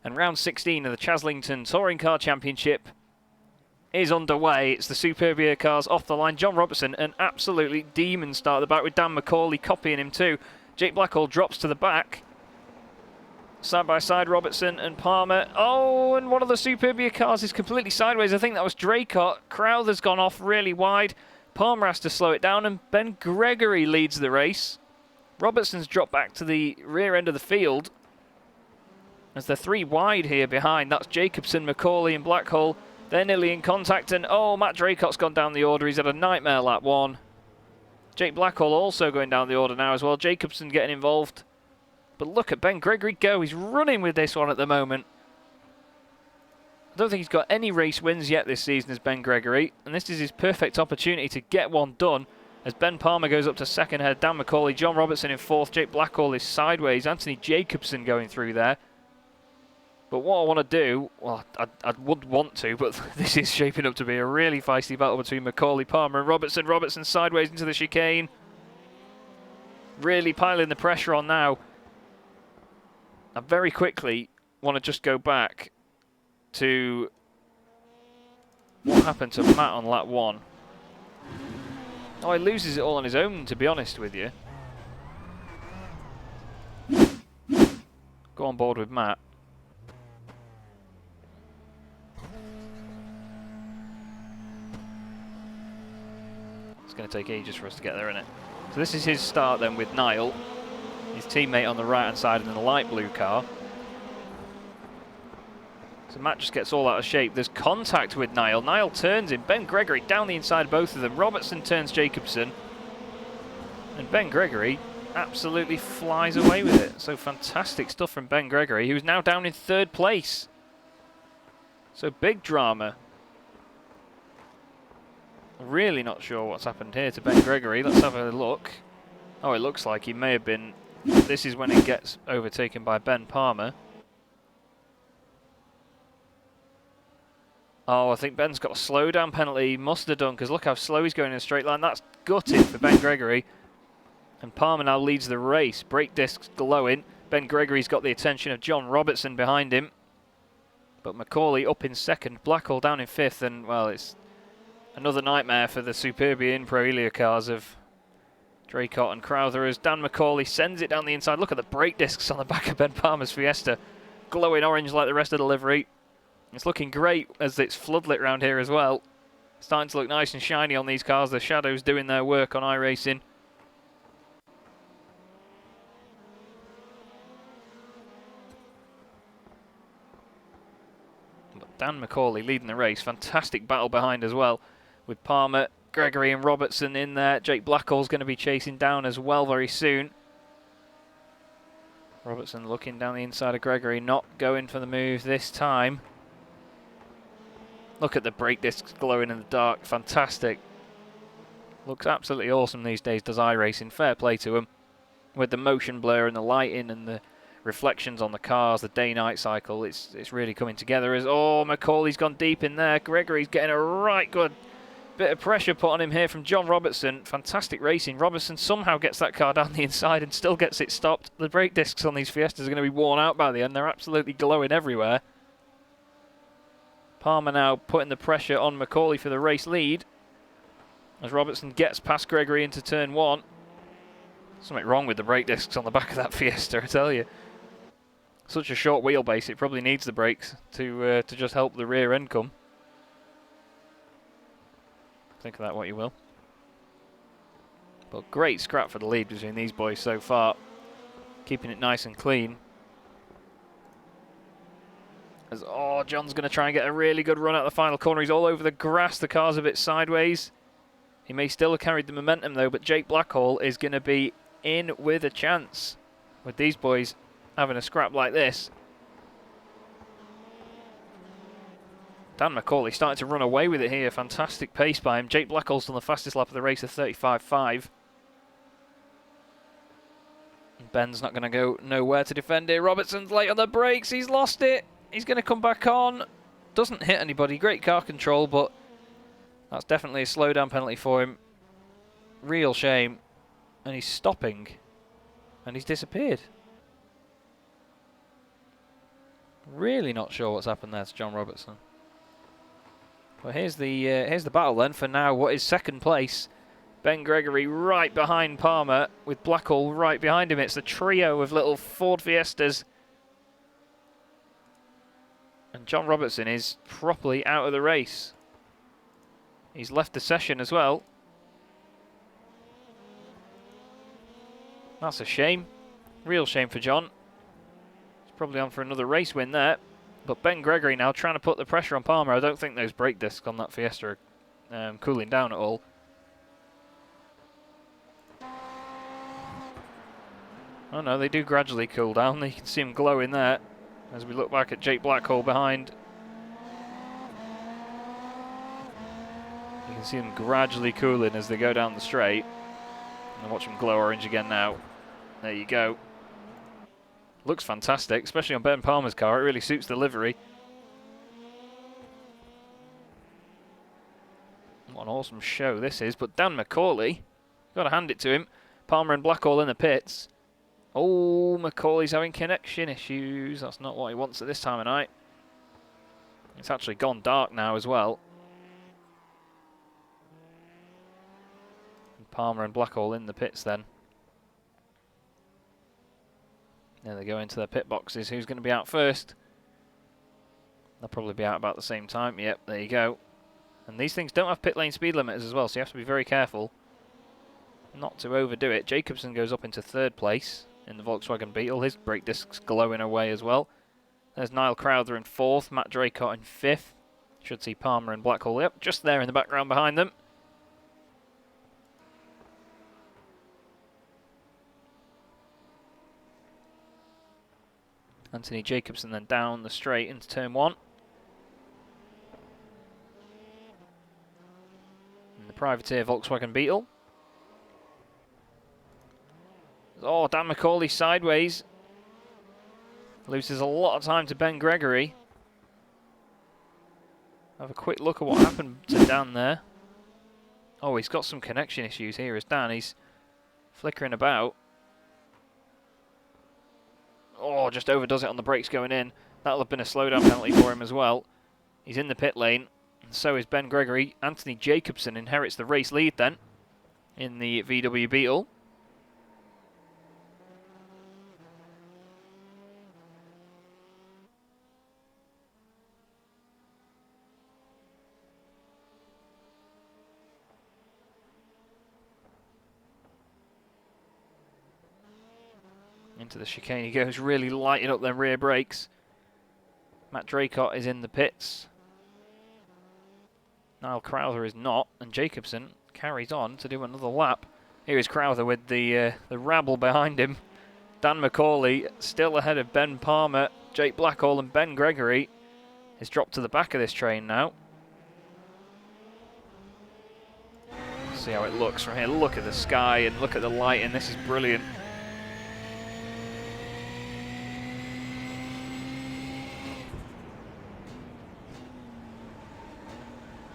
And round 16 of the Chazlington Touring Car Championship is underway. It's the Superbia cars off the line. John Robertson, an absolutely demon start at the back with Dan McAuley copying him too. Jake Blackhall drops to the back. Side by side, Robertson and Palmer. Oh, and one of the Superbia cars is completely sideways. I think that was Draycott. Crowther's gone off really wide. Palmer has to slow it down, and Ben Gregory leads the race. Robertson's dropped back to the rear end of the field, as they're 3 wide here behind. That's Jacobson, McAuley and Blackhall. They're nearly in contact, and oh, Matt Draycott's gone down the order. He's had a nightmare lap 1. Jake Blackhall also going down the order now as well. Jacobson getting involved. But look at Ben Gregory go. He's running with this one at the moment. I don't think he's got any race wins yet this season as Ben Gregory, and this is his perfect opportunity to get one done as Ben Palmer goes up to second ahead. Dan McAuley, John Robertson in fourth. Jake Blackhall is sideways. Anthony Jacobson going through there. But what I want to do, well, I would want to, but this is shaping up to be a really feisty battle between McAuley, Palmer and Robertson. Robertson sideways into the chicane. Really piling the pressure on now. I very quickly want to just go back to what happened to Matt on lap 1. Oh, he loses it all on his own, to be honest with you. on board with Matt. It's going to take ages for us to get there, isn't it? So this is his start then with Niall, his teammate on the right-hand side in the light blue car. So Matt just gets all out of shape. There's contact with Niall. Niall turns him. Ben Gregory down the inside of both of them. Robertson turns Jacobson. And Ben Gregory absolutely flies away with it. So fantastic stuff from Ben Gregory, who's now down in 3rd place. So big drama. Really not sure what's happened here to Ben Gregory. Let's have a look. Oh, it looks like he may have been... This is when he gets overtaken by Ben Palmer. Oh, I think Ben's got a slowdown penalty. He must have done, because look how slow he's going in a straight line. That's gutted for Ben Gregory. And Palmer now leads the race. Brake discs glowing. Ben Gregory's got the attention of John Robertson behind him. But McAuley up in 2nd. Blackhall down in 5th. And, well, it's another nightmare for the Superbia in Pro Elia cars of Draycott and Crowther as Dan McAuley sends it down the inside. Look at the brake discs on the back of Ben Palmer's Fiesta. Glowing orange like the rest of the livery. It's looking great as it's floodlit around here as well. Starting to look nice and shiny on these cars. The shadows doing their work on iRacing. But Dan McAuley leading the race. Fantastic battle behind as well. With Palmer, Gregory and Robertson in there. Jake Blackhall's going to be chasing down as well very soon. Robertson looking down the inside of Gregory. Not going for the move this time. Look at the brake discs glowing in the dark. Fantastic. Looks absolutely awesome these days, does iRacing. Fair play to them. With the motion blur and the lighting and the reflections on the cars, the day-night cycle, it's really coming together. As oh, McAuley's gone deep in there. Gregory's getting a right good bit of pressure put on him here from John Robertson. Fantastic racing. Robertson somehow gets that car down the inside and still gets it stopped. The brake discs on these Fiestas are going to be worn out by the end. They're absolutely glowing everywhere. Palmer now putting the pressure on McAuley for the race lead. As Robertson gets past Gregory into turn 1. Something wrong with the brake discs on the back of that Fiesta, I tell you. Such a short wheelbase, it probably needs the brakes to just help the rear end come. Think of that what you will. But great scrap for the lead between these boys so far. Keeping it nice and clean. As, oh, John's going to try and get a really good run out the final corner. He's all over the grass. The car's a bit sideways. He may still have carried the momentum, though, but Jake Blackhall is going to be in with a chance. With these boys having a scrap like this. Dan McAuley starting to run away with it here. Fantastic pace by him. Jake Blackhall's done the fastest lap of the race of 35.5. Ben's not going to go nowhere to defend it. Robertson's late on the brakes. He's lost it. He's going to come back on. Doesn't hit anybody. Great car control, but that's definitely a slowdown penalty for him. Real shame. And he's stopping. And he's disappeared. Really not sure what's happened there to John Robertson. Well, here's the battle then for now. What is 2nd place? Ben Gregory right behind Palmer with Blackhall right behind him. It's a trio of little Ford Fiestas. And John Robertson is properly out of the race. He's left the session as well. That's a shame. Real shame for John. He's probably on for another race win there. But Ben Gregory now trying to put the pressure on Palmer. I don't think those brake discs on that Fiesta are cooling down at all. Oh no, they do gradually cool down. You can see them glowing there. As we look back at Jake Blackhall behind. You can see them gradually cooling as they go down the straight. And watch them glow orange again now. There you go. Looks fantastic, especially on Ben Palmer's car. It really suits the livery. What an awesome show this is. But Dan McAuley, got to hand it to him. Palmer and Blackhall in the pits. Oh, McAuley's having connection issues. That's not what he wants at this time of night. It's actually gone dark now as well. And Palmer and Blackhall in the pits then. There they go into their pit boxes. Who's going to be out first? They'll probably be out about the same time. Yep, there you go. And these things don't have pit lane speed limiters as well, so you have to be very careful not to overdo it. Jacobson goes up into 3rd place in the Volkswagen Beetle. His brake disc's glowing away as well. There's Niall Crowther in 4th, Matt Draycott in 5th. Should see Palmer and Blackhall, yep, just there in the background behind them. Anthony Jacobson then down the straight into turn 1. And the privateer Volkswagen Beetle. Oh, Dan McAuley sideways. Loses a lot of time to Ben Gregory. Have a quick look at what happened to Dan there. Oh, he's got some connection issues here as Dan. He's flickering about. Oh, just overdoes it on the brakes going in. That'll have been a slowdown penalty for him as well. He's in the pit lane, and so is Ben Gregory. Anthony Jacobson inherits the race lead then in the VW Beetle. Into the chicane he goes, really lighting up them rear brakes. Matt Draycott is in the pits. Niall Crowther is not, and Jacobson carries on to do another lap. Here is Crowther with the rabble behind him. Dan McAuley still ahead of Ben Palmer. Jake Blackhall and Ben Gregory is dropped to the back of this train now. See how it looks from here. Look at the sky and look at the lighting. This is brilliant.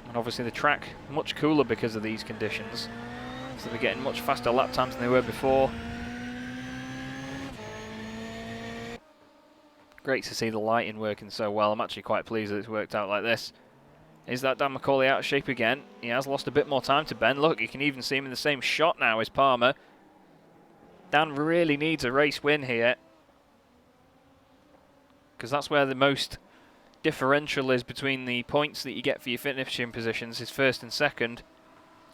And obviously the track much cooler because of these conditions, so they're getting much faster lap times than they were before. Great to see the lighting working so well. I'm actually quite pleased that it's worked out like this. Is that Dan McAuley out of shape again? He has lost a bit more time to Ben. Look, you can even see him in the same shot now as Palmer. Dan really needs a race win here, because that's where the most differential is between the points that you get for your finishing positions is 1st and 2nd.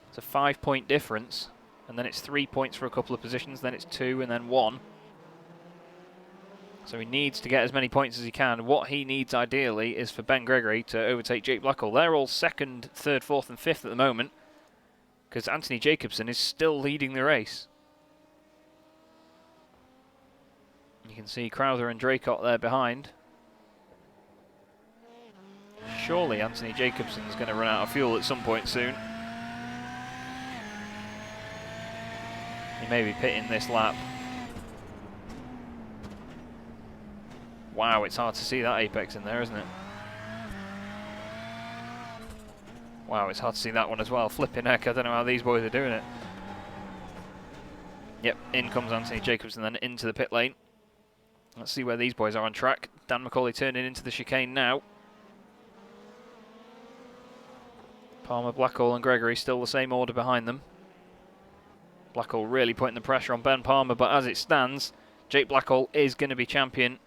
It's a 5-point difference, and then it's 3 points for a couple of positions, then it's 2 and then 1. So he needs to get as many points as he can. What he needs ideally is for Ben Gregory to overtake Jake Blackhall. They're all 2nd, 3rd, 4th and 5th at the moment, because Anthony Jacobson is still leading the race. You can see Crowther and Draycott there behind. Surely Anthony Jacobson's going to run out of fuel at some point soon. He may be pitting this lap. Wow, it's hard to see that apex in there, isn't it? Wow, it's hard to see that one as well. Flipping heck, I don't know how these boys are doing it. Yep, in comes Anthony Jacobson then into the pit lane. Let's see where these boys are on track. Dan McAuley turning into the chicane now. Palmer, Blackhall and Gregory still the same order behind them. Blackhall really putting the pressure on Ben Palmer, but as it stands, Jake Blackhall is going to be champion.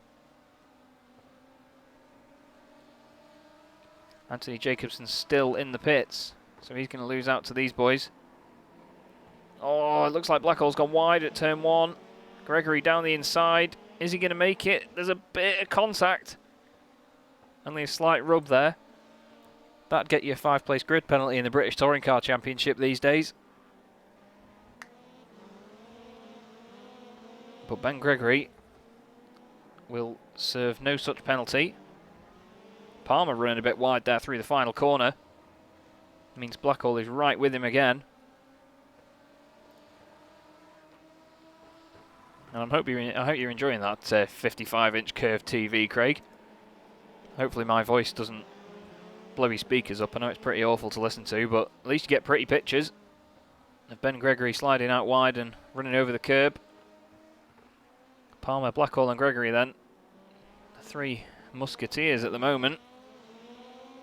Anthony Jacobson still in the pits, so he's going to lose out to these boys. Oh, it looks like Blackhall's gone wide at turn 1. Gregory down the inside. Is he going to make it? There's a bit of contact. Only a slight rub there. That'd get you a 5-place grid penalty in the British Touring Car Championship these days. But Ben Gregory will serve no such penalty. Palmer running a bit wide there through the final corner. Means Blackhall is right with him again. And I hope you're enjoying that 55-inch curved TV, Craig. Hopefully my voice doesn't blow your speakers up. I know it's pretty awful to listen to, but at least you get pretty pictures of Ben Gregory sliding out wide and running over the curb. Palmer, Blackhall and Gregory then. The 3 musketeers at the moment.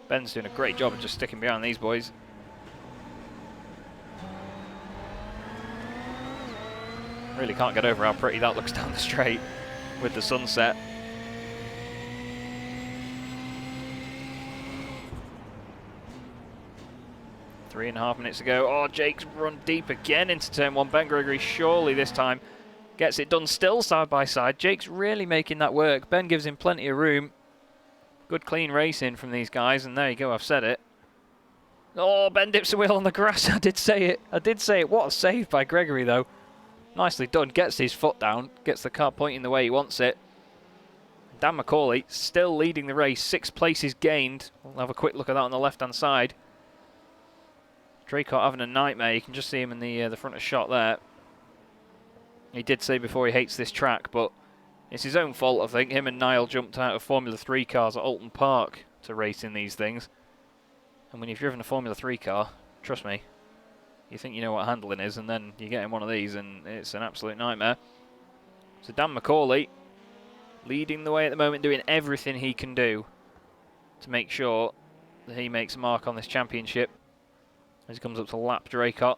Ben's doing a great job of just sticking behind these boys. Really can't get over how pretty that looks down the straight. with the sunset. Three and a half minutes ago. Oh, Jake's run deep again into turn one. Ben Gregory surely this time gets it done, still side by side. Jake's really making that work. Ben gives him plenty of room. Good clean racing from these guys, and there you go, I've said it. Oh, Ben dips the wheel on the grass. I did say it. I did say it. What a save by Gregory, though. Nicely done. Gets his foot down. Gets the car pointing the way he wants it. Dan McAuley still leading the race. 6 places gained. We'll have a quick look at that on the left-hand side. Draycott having a nightmare. You can just see him in the front of shot there. He did say before he hates this track, but it's his own fault, I think. Him and Niall jumped out of Formula 3 cars at Alton Park to race in these things. And when you've driven a Formula 3 car, trust me, you think you know what handling is, and then you get in one of these and it's an absolute nightmare. So Dan McAuley leading the way at the moment, doing everything he can do to make sure that he makes a mark on this championship. As he comes up to lap Draycott.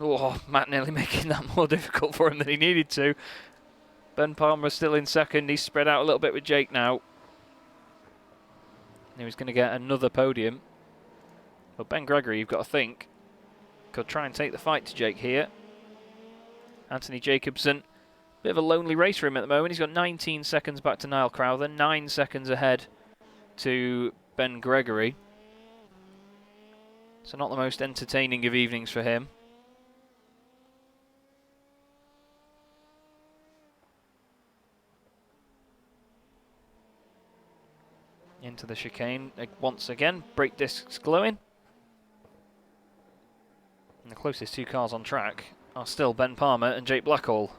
Oh, Matt nearly making that more difficult for him than he needed to. Ben Palmer still in second. He's spread out a little bit with Jake now. He was going to get another podium. But Ben Gregory, you've got to think, could try and take the fight to Jake here. Anthony Jacobson, bit of a lonely race for him at the moment. He's got 19 seconds back to Niall Crowther, 9 seconds ahead to Ben Gregory. So not the most entertaining of evenings for him. Into the chicane once again. Brake discs glowing. And the closest 2 cars on track are still Ben Palmer and Jake Blackhall.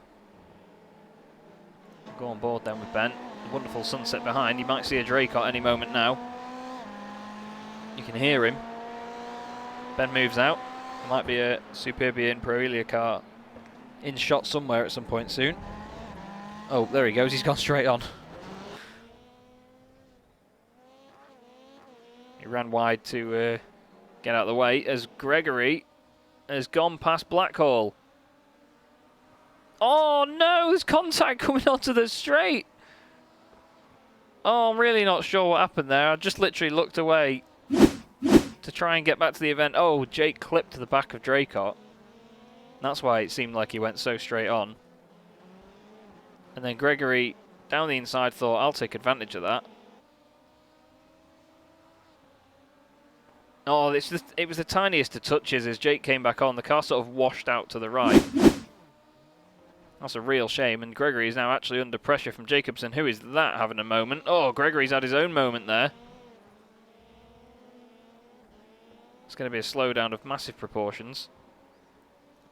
Go on board then with Ben. A wonderful sunset behind. You might see a Draycott any moment now. You can hear him. Ben moves out. There might be a Superbia in Proelia car in shot somewhere at some point soon. Oh, there he goes. He's gone straight on. He ran wide to get out of the way as Gregory has gone past Blackhall. Oh no, there's contact coming onto the straight. Oh, I'm really not sure what happened there. I just literally looked away to try and get back to the event. Oh, Jake clipped to the back of Draycott. That's why it seemed like he went so straight on. And then Gregory, down the inside, thought, I'll take advantage of that. Oh, it was the tiniest of touches as Jake came back on. The car sort of washed out to the right. That's a real shame, and Gregory is now actually under pressure from Jacobson. Who is that having a moment? Oh, Gregory's had his own moment there. It's going to be a slowdown of massive proportions.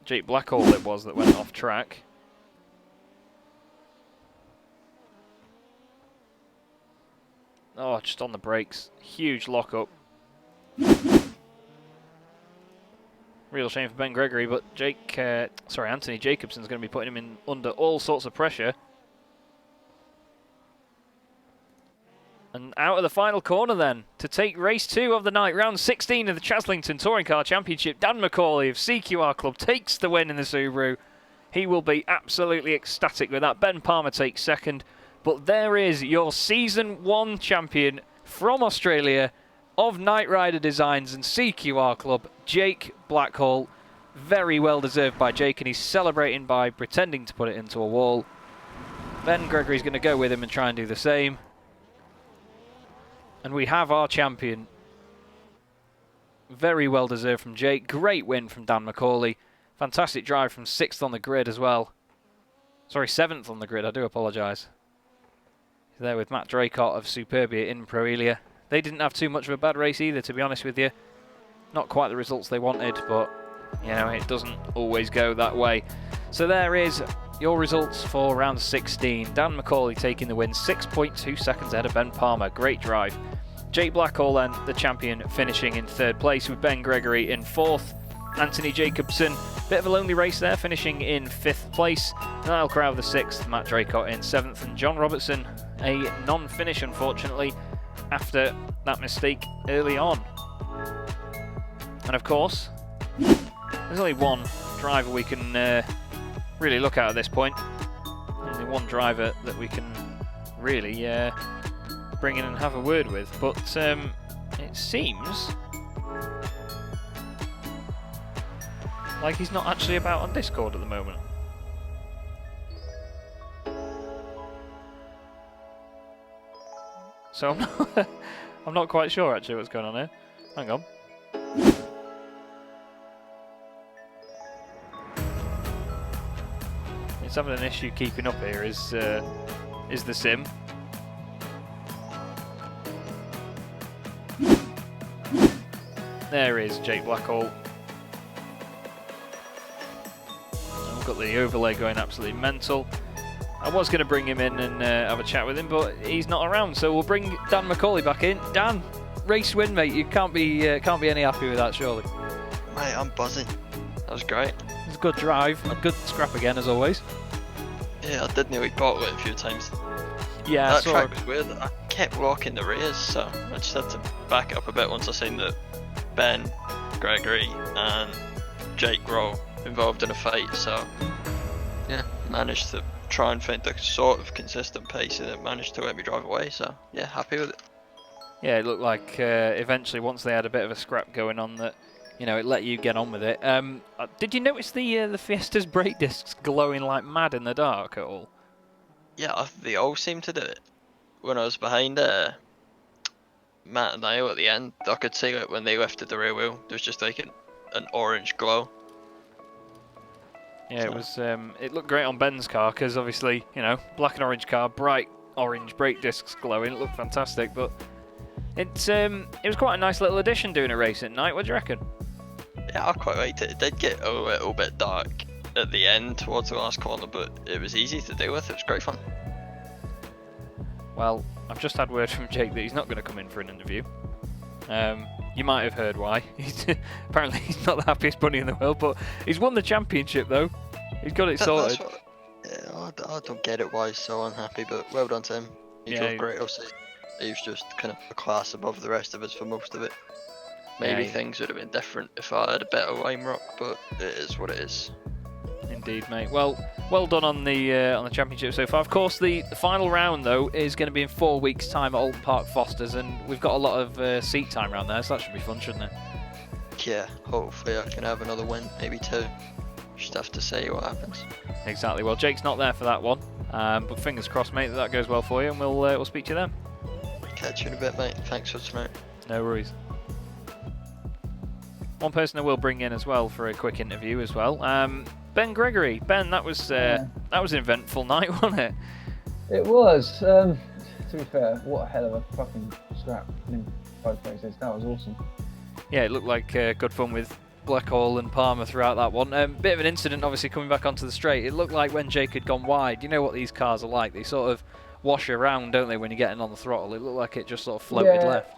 Jake Blackhall it was that went off track. Oh, just on the brakes. Huge lock-up. Real shame for Ben Gregory, but Anthony Jacobson's going to be putting him in under all sorts of pressure. And out of the final corner then, to take race 2 of the night, round 16 of the Chazlington Touring Car Championship, Dan McAuley of CQR Club takes the win in the Subaru. He will be absolutely ecstatic with that. Ben Palmer takes second, but there is your Season 1 champion from Australia of Knight Rider Designs and CQR Club, Jake Blackhall. Very well deserved by Jake, and he's celebrating by pretending to put it into a wall. Ben Gregory's going to go with him and try and do the same. And we have our champion. Very well deserved from Jake. Great win from Dan McAuley. Fantastic drive from 6th on the grid as well. Sorry, 7th on the grid, I do apologise. He's there with Matt Draycott of Superbia in Proelia. They didn't have too much of a bad race either, to be honest with you. Not quite the results they wanted, but, you know, it doesn't always go that way. So there is your results for round 16. Dan McAuley taking the win, 6.2 seconds ahead of Ben Palmer. Great drive. Jake Blackhall then, the champion, finishing in 3rd place with Ben Gregory in 4th. Anthony Jacobson, bit of a lonely race there, finishing in 5th place. Niall Crowther 6th, Matt Draycott in 7th, and John Robertson a non-finish, unfortunately, after that mistake early on. And of course, there's only one driver we can really look at this point. Only one driver that we can really bring in and have a word with, but it seems like he's not actually about on Discord at the moment. So I'm not quite sure actually what's going on here. Hang on. It's having an issue keeping up here, is the sim. There is Jake Blackhall. And we've got the overlay going absolutely mental. I was going to bring him in and have a chat with him, but he's not around, so we'll bring Dan McAuley back in. Dan, race win, mate. You can't be any happy with that, surely. Mate, I'm buzzing. That was great. It was a good drive, a good scrap again, as always. Yeah, I did nearly bottle it a few times. Yeah, that track was weird. I kept walking the rears, so I just had to back it up a bit once I seen that Ben, Gregory, and Jake were all involved in a fight. So yeah, managed to try and find the sort of consistent pace, and it managed to let me drive away. So yeah, happy with it. Yeah, it looked like eventually, once they had a bit of a scrap going on, that it let you get on with it. Did you notice the Fiesta's brake discs glowing like mad in the dark at all? Yeah, they all seemed to do it. When I was behind Matt and Niall at the end, I could see it when they lifted the rear wheel. There was just like an orange glow. Yeah, it was. It looked great on Ben's car because obviously, black and orange car, bright orange brake discs glowing. It looked fantastic, but it was quite a nice little addition doing a race at night. What do you reckon? Yeah, I quite liked it. It did get a little bit dark at the end towards the last corner, but it was easy to deal with. It was great fun. Well, I've just had word from Jake that he's not going to come in for an interview. You might have heard why. Apparently he's not the happiest bunny in the world, but he's won the championship though. He's got it sorted. I don't get it why he's so unhappy, but well done to him. He drove great. Also, he was just kind of a class above the rest of us for most of it. Maybe things would have been different if I had a better lime rock, but it is what it is. Indeed, mate. Well done on the championship so far. Of course, the final round though is going to be in 4 weeks' time at Alton Park Fosters, and we've got a lot of seat time around there, so that should be fun, shouldn't it? Yeah, hopefully I can have another win, maybe 2. Just have to see what happens. Exactly. Well, Jake's not there for that one, but fingers crossed, mate, that goes well for you, and we'll speak to you then. Catch you in a bit, mate. Thanks for tonight. No worries. One person I will bring in as well for a quick interview as well. Ben Gregory. Ben, that was an eventful night, wasn't it? It was. To be fair, what a hell of a fucking scrap in both places. That was awesome. Yeah, it looked like good fun with Blackhall and Palmer throughout that one. Bit of an incident, obviously, coming back onto the straight. It looked like when Jake had gone wide, you know what these cars are like. They sort of wash around, don't they, when you're getting on the throttle? It looked like it just sort of floated left.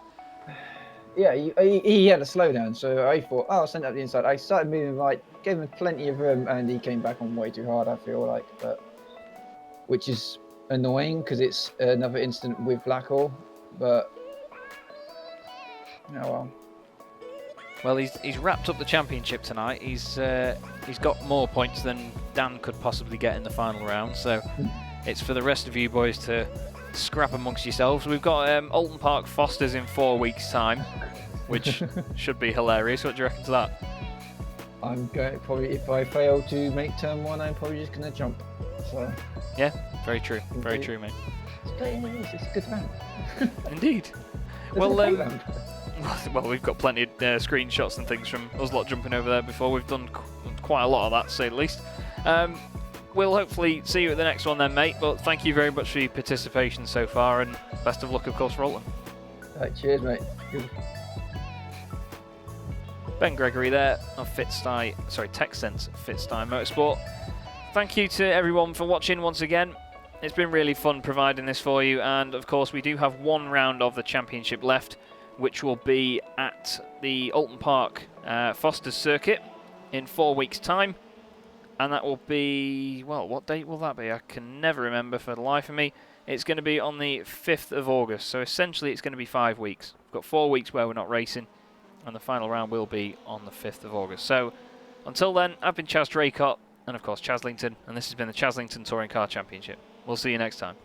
Yeah, he had a slowdown, so I thought, I'll send up the inside. I started moving right, gave him plenty of room, and he came back on way too hard, I feel like. Which is annoying, because it's another incident with Blackhall, but oh well. Well, he's wrapped up the championship tonight. He's got more points than Dan could possibly get in the final round, so it's for the rest of you boys to scrap amongst yourselves. We've got Alton Park Fosters in 4 weeks' time, which should be hilarious. What do you reckon to that? I'm going probably, if I fail to make turn 1, I'm probably just going to jump. So yeah, very true. Very true, mate. It's a good round. Indeed. Well, we've got plenty of screenshots and things from us lot jumping over there before. We've done quite a lot of that, to say the least. We'll hopefully see you at the next one then, mate, but thank you very much for your participation so far, and best of luck, of course, for Alton. Right, cheers, mate. Ben Gregory there of TechSense Fitstyle Motorsport. Thank you to everyone for watching once again. It's been really fun providing this for you, and of course we do have one round of the championship left, which will be at the Alton Park Fosters circuit in 4 weeks' time. And that will be, well, what date will that be? I can never remember for the life of me. It's going to be on the 5th of August, so essentially it's going to be 5 weeks. We've got 4 weeks where we're not racing, and the final round will be on the 5th of August. So, until then, I've been Chaz Draycott. and of course Chazlington, and this has been the Chazlington Touring Car Championship. We'll see you next time.